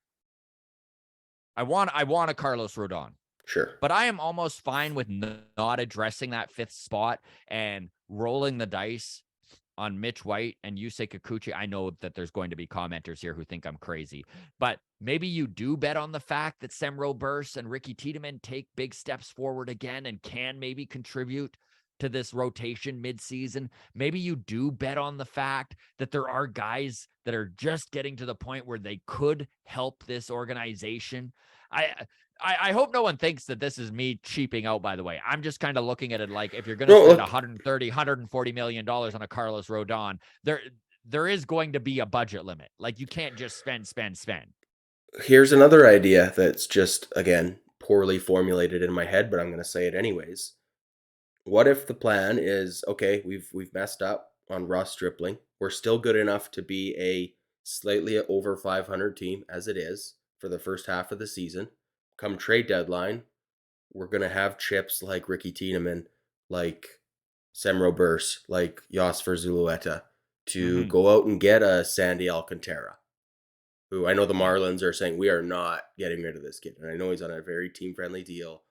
I want a Carlos Rodon. Sure. But I am almost fine with not addressing that 5th spot and rolling the dice on Mitch White and Yusei Kikuchi. I know that there's going to be commenters here who think I'm crazy, but maybe you do bet on the fact that Semro Burst and Ricky Tiedemann take big steps forward again and can maybe contribute to this rotation midseason. Maybe you do bet on the fact that there are guys that are just getting to the point where they could help this organization. I hope no one thinks that this is me cheaping out, by the way. I'm just kind of looking at it like, if you're going to spend $140 million on a Carlos Rodon, there is going to be a budget limit. Like, you can't just spend. Here's another idea that's just, again, poorly formulated in my head, but I'm going to say it anyways. What if the plan is, okay, we've messed up on Ross Stripling. We're still good enough to be a slightly over 500 team, as it is, for the first half of the season. Come trade deadline, we're going to have chips like Ricky Tiedemann, like Semro Burst, like Yosfer Zulueta to go out and get a Sandy Alcantara, who I know the Marlins are saying, we are not getting rid of this kid. And I know he's on a very team-friendly deal.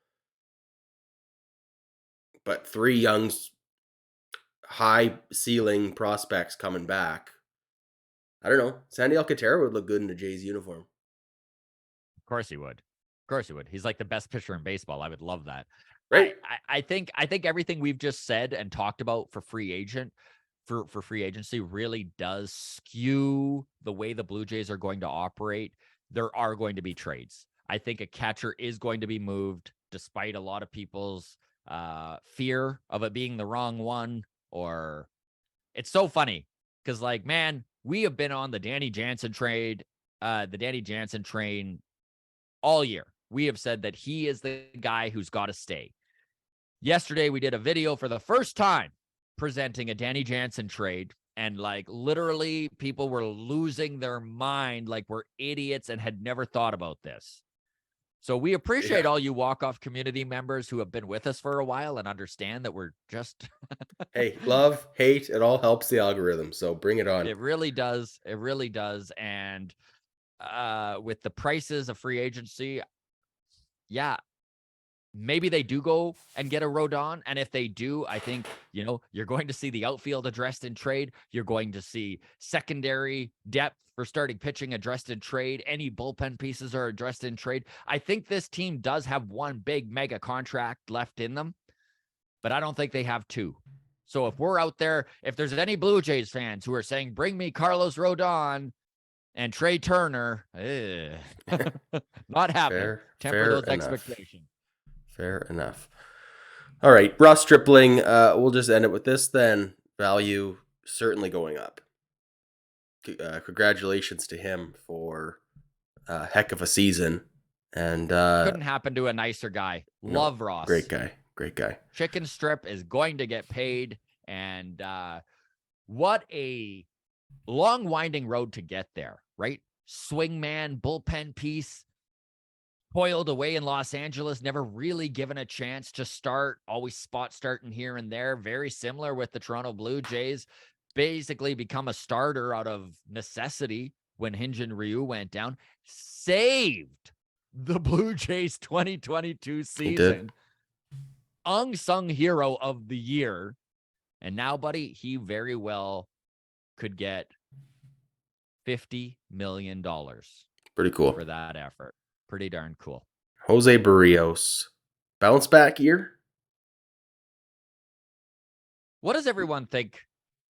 But 3 young, high-ceiling prospects coming back. I don't know. Sandy Alcantara would look good in a Jays uniform. Of course he would. He's like the best pitcher in baseball. I would love that. Right. I think everything we've just said and talked about for free agency really does skew the way the Blue Jays are going to operate. There are going to be trades. I think a catcher is going to be moved, despite a lot of people's fear of it being the wrong one. Or it's so funny because, like, man, we have been on the Danny Jansen train all year. We have said that he is the guy who's got to stay. Yesterday, we did a video for the first time presenting a Danny Jansen trade, and like literally people were losing their mind, like we're idiots and had never thought about this. So we appreciate all you walk-off community members who have been with us for a while and understand that we're just Hey, love, hate, it all helps the algorithm. So bring it on. it really does. It really does. And with the prices of free agency, yeah, maybe they do go and get a Rodon. And if they do, I think, you're going to see the outfield addressed in trade. You're going to see secondary depth for starting pitching addressed in trade. Any bullpen pieces are addressed in trade. I think this team does have one big mega contract left in them, but I don't think they have two. So if we're out there, if there's any Blue Jays fans who are saying, bring me Carlos Rodon and Trey Turner, not happening. Temper Fair those enough. expectations. Fair enough. All right, Ross Stripling. We'll just end it with this then. Value certainly going up. Congratulations to him for a heck of a season. And Couldn't happen to a nicer guy. Love Ross. Great guy. Great guy. Chicken Strip is going to get paid. And what a long winding road to get there, right? Swingman, bullpen piece, toiled away in Los Angeles, never really given a chance to start, always spot starting here and there. Very similar with the Toronto Blue Jays. Basically become a starter out of necessity when Hyun-Jin Ryu went down. Saved the Blue Jays 2022 season. Unsung hero of the year. And now, buddy, he very well could get $50 million. Pretty cool. For that effort. Pretty darn cool. Jose Berrios. Bounce back year? What does everyone think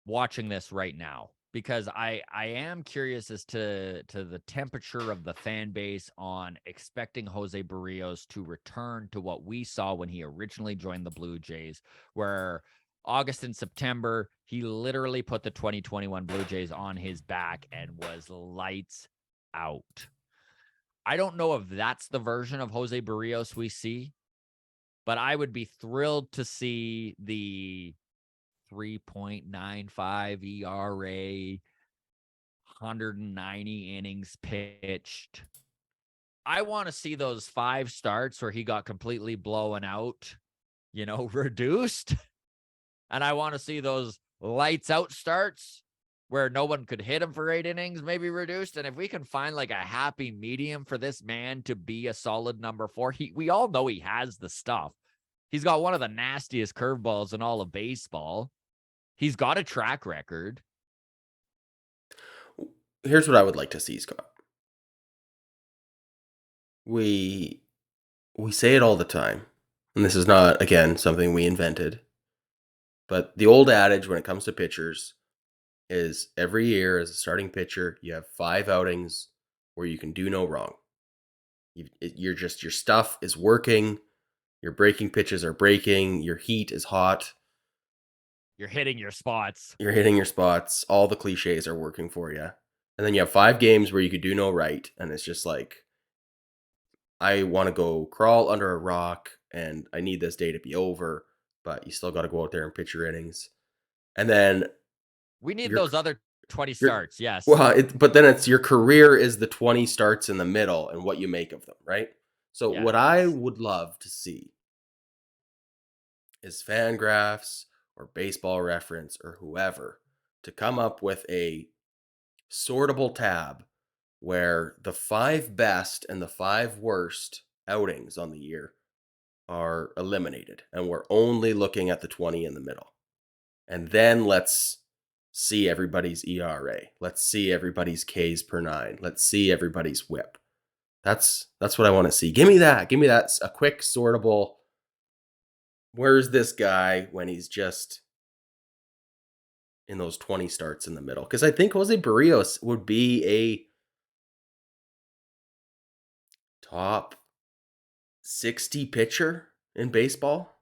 watching this right now? Because I am curious as to the temperature of the fan base on expecting Jose Berrios to return to what we saw when he originally joined the Blue Jays, where August and September, he literally put the 2021 Blue Jays on his back and was lights out. I don't know if that's the version of Jose Berrios we see, but I would be thrilled to see the 3.95 ERA, 190 innings pitched. I want to see those 5 starts where he got completely blown out, reduced. And I want to see those lights out starts where no one could hit him for 8 innings, maybe reduced. And if we can find like a happy medium for this man to be a solid number 4, we all know he has the stuff. He's got one of the nastiest curveballs in all of baseball. He's got a track record. Here's what I would like to see, Scott. We say it all the time, and this is not, again, something we invented, but the old adage when it comes to pitchers is every year as a starting pitcher, you have 5 outings where you can do no wrong. Your stuff is working, your breaking pitches are breaking, your heat is hot. You're hitting your spots. All the cliches are working for you. And then you have 5 games where you could do no right, and it's just like, I want to go crawl under a rock, and I need this day to be over, but you still got to go out there and pitch your innings. And then we need those other 20 starts, yes. Well, but then it's your career is the 20 starts in the middle and what you make of them, right? So what I would love to see is Fangraphs or Baseball Reference or whoever to come up with a sortable tab where the 5 best and the 5 worst outings on the year are eliminated, and we're only looking at the 20 in the middle. And then let's see everybody's ERA. Let's see everybody's Ks per 9. Let's see everybody's whip. That's what I want to see. Give me that. A quick sortable. Where's this guy when he's just in those 20 starts in the middle? Because I think Jose Berrios would be a top 60 pitcher in baseball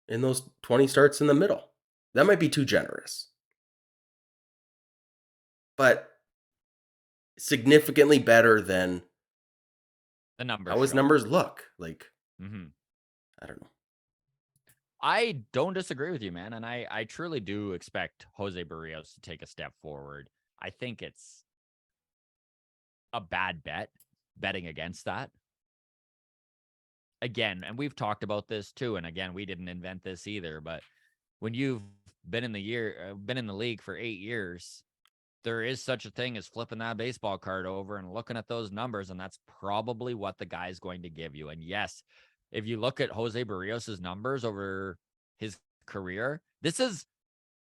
in those 20 starts in the middle. That might be too generous, but significantly better than the numbers. How his numbers look like. I don't know. I don't disagree with you, man. And I truly do expect Jose Berrios to take a step forward. I think it's a bad betting against that. again, and we've talked about this too, and again, we didn't invent this either, but when you've been in the league for 8 years, there is such a thing as flipping that baseball card over and looking at those numbers, and that's probably what the guy's going to give you. And yes, if you look at Jose Berrios' numbers over his career, this is,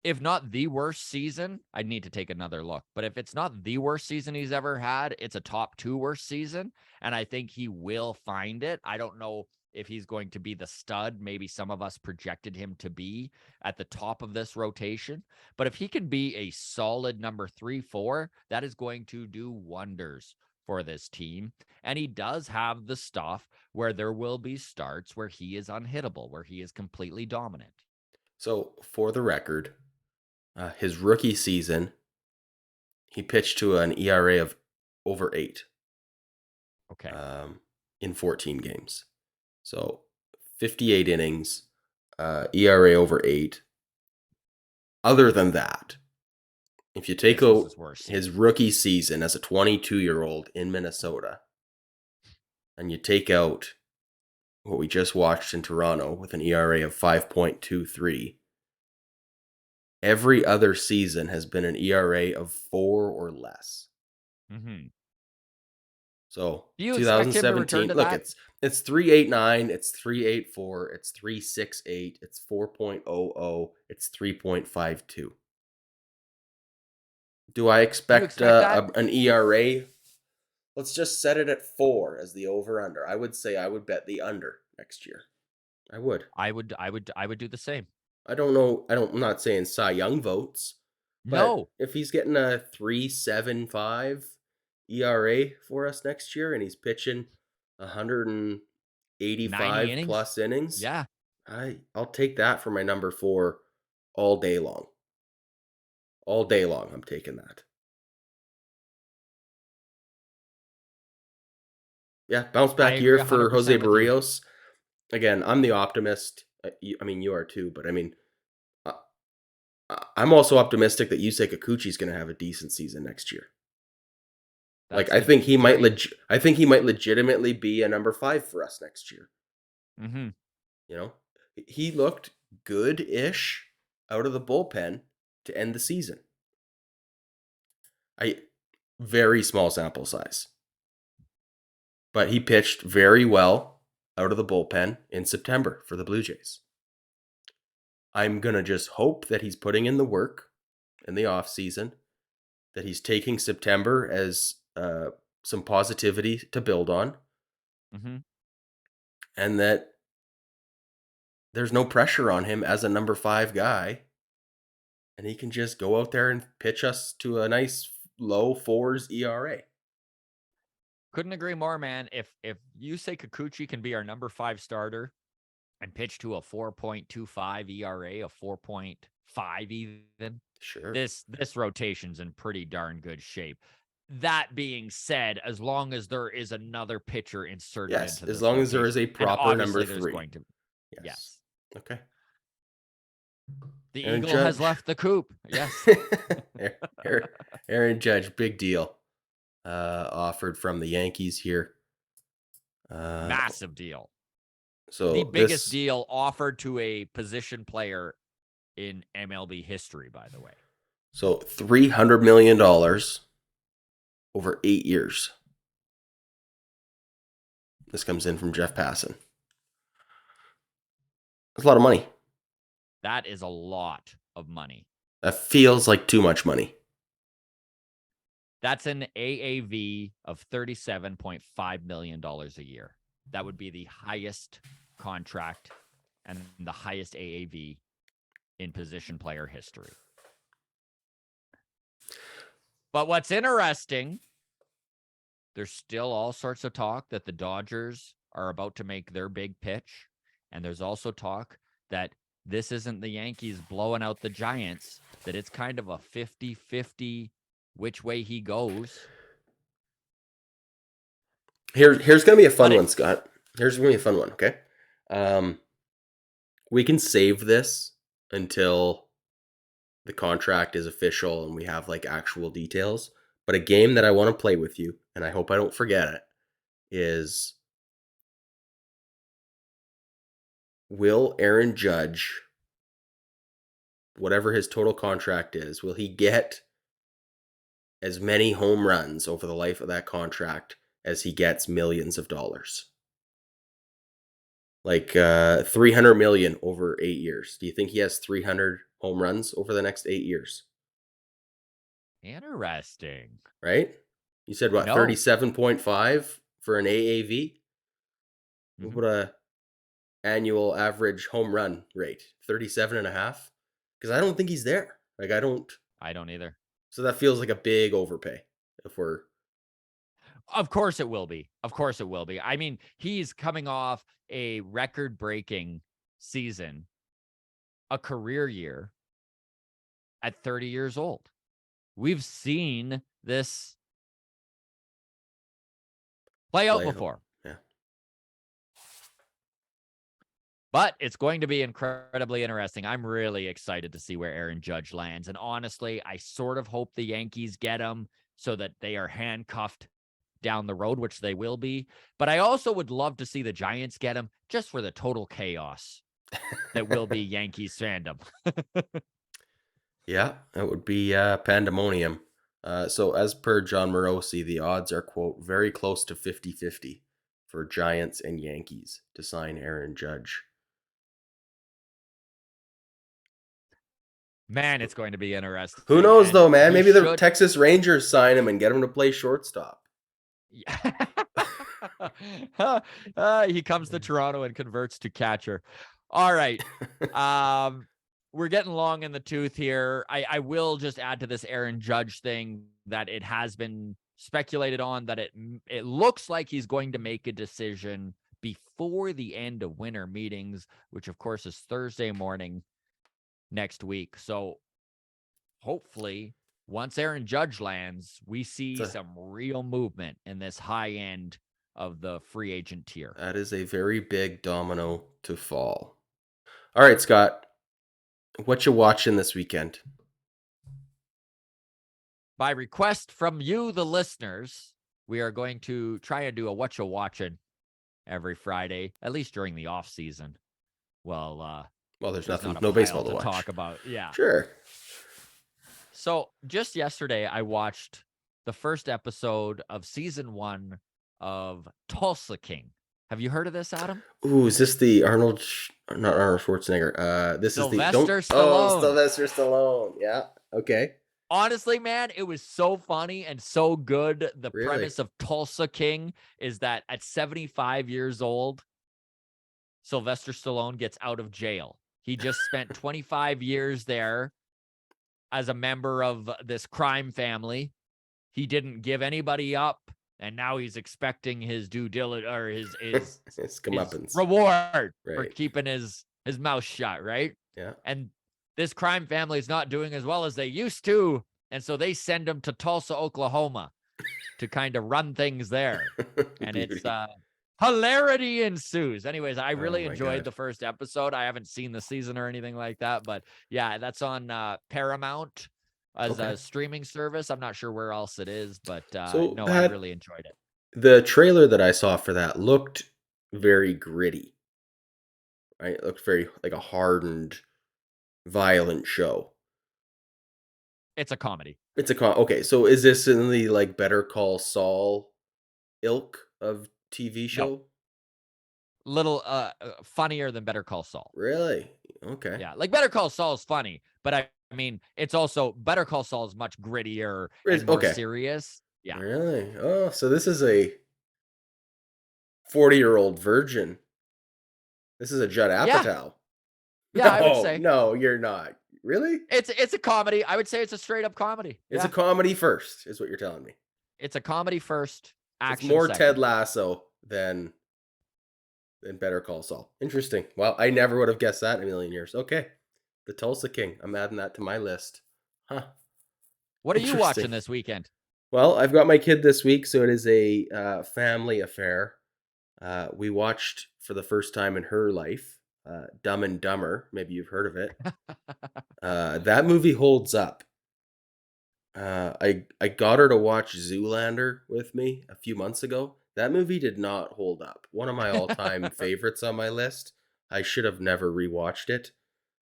if not the worst season, I'd need to take another look. But if it's not the worst season he's ever had, it's a top 2 worst season. And I think he will find it. I don't know if he's going to be the stud. Maybe some of us projected him to be at the top of this rotation. But if he can be a solid number 3, 4, that is going to do wonders for this team. And he does have the stuff where there will be starts where he is unhittable, where he is completely dominant. So, for the record, his rookie season, he pitched to an ERA of over 8 Okay. in 14 games. So, 58 innings, ERA over 8. Other than that, if you take out his rookie season as a 22-year-old in Minnesota, and you take out what we just watched in Toronto with an ERA of 5.23, every other season has been an ERA of 4 or less. Mm-hmm. So do you expect him to return 2017, to look, that? it's 3.89, it's 3.84, it's 3.68, it's 4.00, it's 3.52. Do I Do you expect expect that? an ERA? Let's just set it at 4 as the over/under. I would say I would bet the under next year. I would. I would do the same. I don't know. I'm not saying Cy Young votes, but No, if he's getting a 3.75 ERA for us next year and he's pitching 90 185 innings. plus innings, Yeah. I'll take that for my number 4 all day long. All day long, I'm taking that. Yeah, bounce I back agree year for Jose 100% with you. Berrios. Again, I'm the optimist. I mean, you are too, but I mean, uh, I'm also optimistic that Yusei Kikuchi's going to have a decent season next year. Like That's a very I think he might legitimately be a number 5 for us next year. mm-hmm. You know, he looked good-ish out of the bullpen to end the season. Very small sample size, but he pitched very well out of the bullpen in September for the Blue Jays. I'm gonna just hope that he's putting in the work in the off season, that he's taking September as some positivity to build on, Mm-hmm. and that there's no pressure on him as a number 5 guy, and he can just go out there and pitch us to a nice low 4s ERA. Couldn't agree more, man. If you say Kikuchi can be our number 5 starter and pitch to a 4.25 ERA, a 4.5 even, Sure. this rotation's in pretty darn good shape. That being said, as long as there is another pitcher inserted Yes, into as this long as there is rotation, a and proper number obviously there's 3. going to, Yes. yes, Okay. the Aaron Eagle has Judge. left the coop. Yes. Aaron Judge, big deal. Offered from the Yankees here. Massive deal. The So biggest this, deal offered to a position player in MLB history, by the way. so $300 million over 8 years. This comes in from Jeff Passan. That's a lot of money. That is a lot of money. That feels like too much money. That's an AAV of $37.5 million a year. That would be the highest contract and the highest AAV in position player history. But what's interesting, there's still all sorts of talk that the Dodgers are about to make their big pitch. And there's also talk that this isn't the Yankees blowing out the Giants, that it's kind of a 50-50 which way he goes. Here's gonna be a fun one, Scott. Here's gonna be a fun one, okay? We can save this until the contract is official and we have like actual details. But a game that I want to play with you, and I hope I don't forget it, is will Aaron Judge, whatever his total contract is, will he get as many home runs over the life of that contract as he gets millions of dollars? Like 300 million over 8 years. Do you think he has 300 home runs over the next 8 years? Interesting. Right? You said what, No. 37.5 for an AAV? What Mhm. would a annual average home run rate? 37 and a half? Because I don't think he's there. Like I don't. I don't either. So that feels like a big overpay if we're Of course it will be. Of course it will be. I mean, he's coming off a record-breaking season, a career year at 30 years old. We've seen this play out playing. before, Yeah. but it's going to be incredibly interesting. I'm really excited to see where Aaron Judge lands. And honestly, I sort of hope the Yankees get him so that they are handcuffed down the road, which they will be. But I also would love to see the Giants get him just for the total chaos that will be Yankees fandom. Yeah, that would be pandemonium. So as per John Morosi, the odds are, quote, very close to 50-50 for Giants and Yankees to sign Aaron Judge. Man, it's going to be interesting. Who knows, And though, man? he Maybe the should. Texas Rangers sign him and get him to play shortstop. Yeah. He comes to Toronto and converts to catcher. All right. We're getting long in the tooth here. I will just add to this Aaron Judge thing that it has been speculated on that it looks like he's going to make a decision before the end of winter meetings, which of course is Thursday morning next week. So hopefully once Aaron Judge lands, we see some real movement in this high end of the free agent tier. That is a very big domino to fall. All right, Scott, what you watching this weekend? By request from you, the listeners, we are going to try and do a what you watching every Friday, at least during the off season. Well, There's there's nothing, not a no pile baseball to to watch. talk about. Yeah. Sure. So just yesterday, I watched the first episode of season 1 of Tulsa King. Have you heard of this, Adam? Ooh, is this the not Arnold Schwarzenegger? This is the Sylvester Stallone. Sylvester Stallone. Yeah. Okay. Honestly, man, it was so funny and so good. The Really? premise of Tulsa King is that at 75 years old, Sylvester Stallone gets out of jail. He just spent 25 years there as a member of this crime family. He didn't give anybody up, and now he's expecting his due diligence or his It's comeuppance. reward for Right. keeping his mouth shut, right? Yeah. And this crime family is not doing as well as they used to, and so they send him to Tulsa, Oklahoma to kind of run things there. And it's Beauty. hilarity ensues. Anyways, I Oh really my enjoyed God. the first episode. I haven't seen the season or anything like that, but yeah, that's on Paramount as Okay. a streaming service. I'm not sure where else it is, but So no, I that really enjoyed it. the trailer that I saw for that looked very gritty. Right? It looked very like a hardened, violent show. It's a comedy. It's a okay. So is this in the like Better Call Saul ilk of TV No, show? little funnier than Better Call Saul. Really? Okay. Yeah, like Better Call Saul is funny, but I mean, it's also Better Call Saul is much grittier and more Okay. serious. Yeah. Really? Oh, so this is a 40-year-old virgin. This is a Judd Yeah. Apatow. Yeah, I would No, say. no, you're not. Really? It's a comedy. I would say it's a straight up comedy. It's a Yeah. comedy first, is what you're telling me. It's a comedy first, So it's action more Ted second. Lasso than Better Call Saul. Interesting. Well, I never would have guessed that in a million years. Okay. The Tulsa King. I'm adding that to my list. Huh. What are you Interesting. watching this weekend? Well, I've got my kid this week, so it is a family affair. We watched for the first time in her life Dumb and Dumber. Maybe you've heard of it. That movie holds up. I got her to watch Zoolander with me a few months ago. That movie did not hold up. One of my all-time favorites on my list. I should have never rewatched it.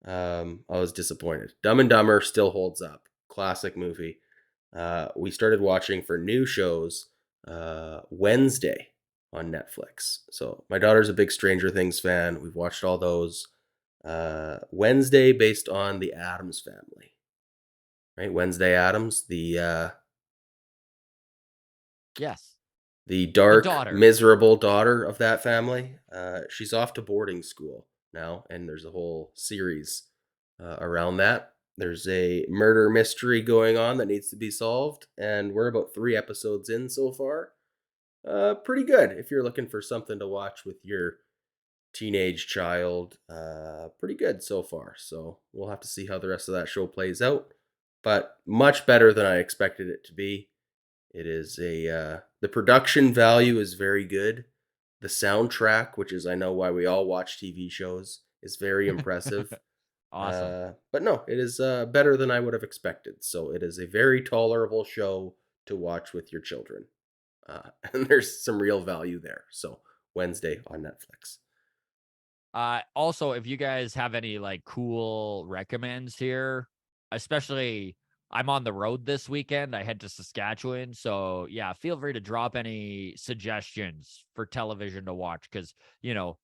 I was disappointed. Dumb and Dumber still holds up. Classic movie. We started watching for new shows Wednesday on Netflix. So my daughter's a big Stranger Things fan. We've watched all those. Wednesday based on the Addams family, right? Wednesday Addams, Yes. the The dark, daughter. miserable daughter of that family. She's off to boarding school now, and there's a whole series around that. There's a murder mystery going on that needs to be solved, and we're about 3 episodes in so far. Pretty good if you're looking for something to watch with your teenage child. Pretty good so far. So we'll have to see how the rest of that show plays out. But much better than I expected it to be. It is the production value is very good. The soundtrack, which is I know why we all watch TV shows, is very impressive. Awesome. But no, it is better than I would have expected. So it is a very tolerable show to watch with your children. And there's some real value there. So Wednesday on Netflix. Also, if you guys have any like cool recommends here, especially I'm on the road this weekend. I head to Saskatchewan. So yeah, feel free to drop any suggestions for television to watch because,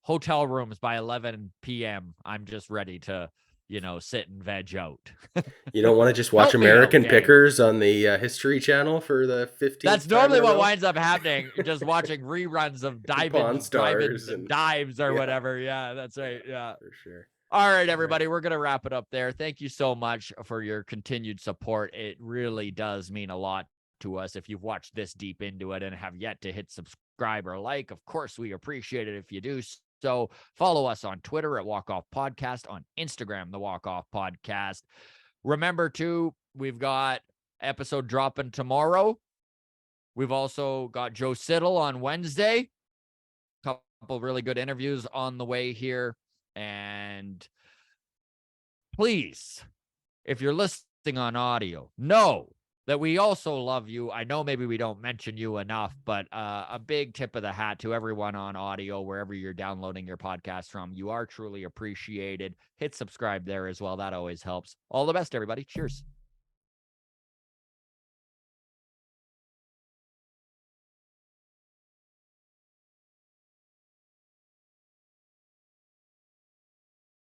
hotel rooms by 11 p.m. I'm just ready to, sit and veg out. You don't want to just watch Help me out, American gang. Pickers on the History Channel for the That's 15th time in normally a what row? winds up happening. Just watching reruns of Pawn driving Stars and dives or yeah, whatever. Yeah, that's right. Yeah. for sure. All right, All right. everybody, we're going to wrap it up there. Thank you so much for your continued support. It really does mean a lot to us if you've watched this deep into it and have yet to hit subscribe or like. Of course, we appreciate it if you do. So follow us on Twitter at Walk Off Podcast, on Instagram, the Walk Off Podcast. Remember, too, we've got episode dropping tomorrow. We've also got Joe Siddle on Wednesday. Couple really good interviews on the way here. And please, if you're listening on audio, know that we also love you. I know maybe we don't mention you enough, but a big tip of the hat to everyone on audio, wherever you're downloading your podcast from. You are truly appreciated. Hit subscribe there as well. That always helps. All the best, everybody. Cheers.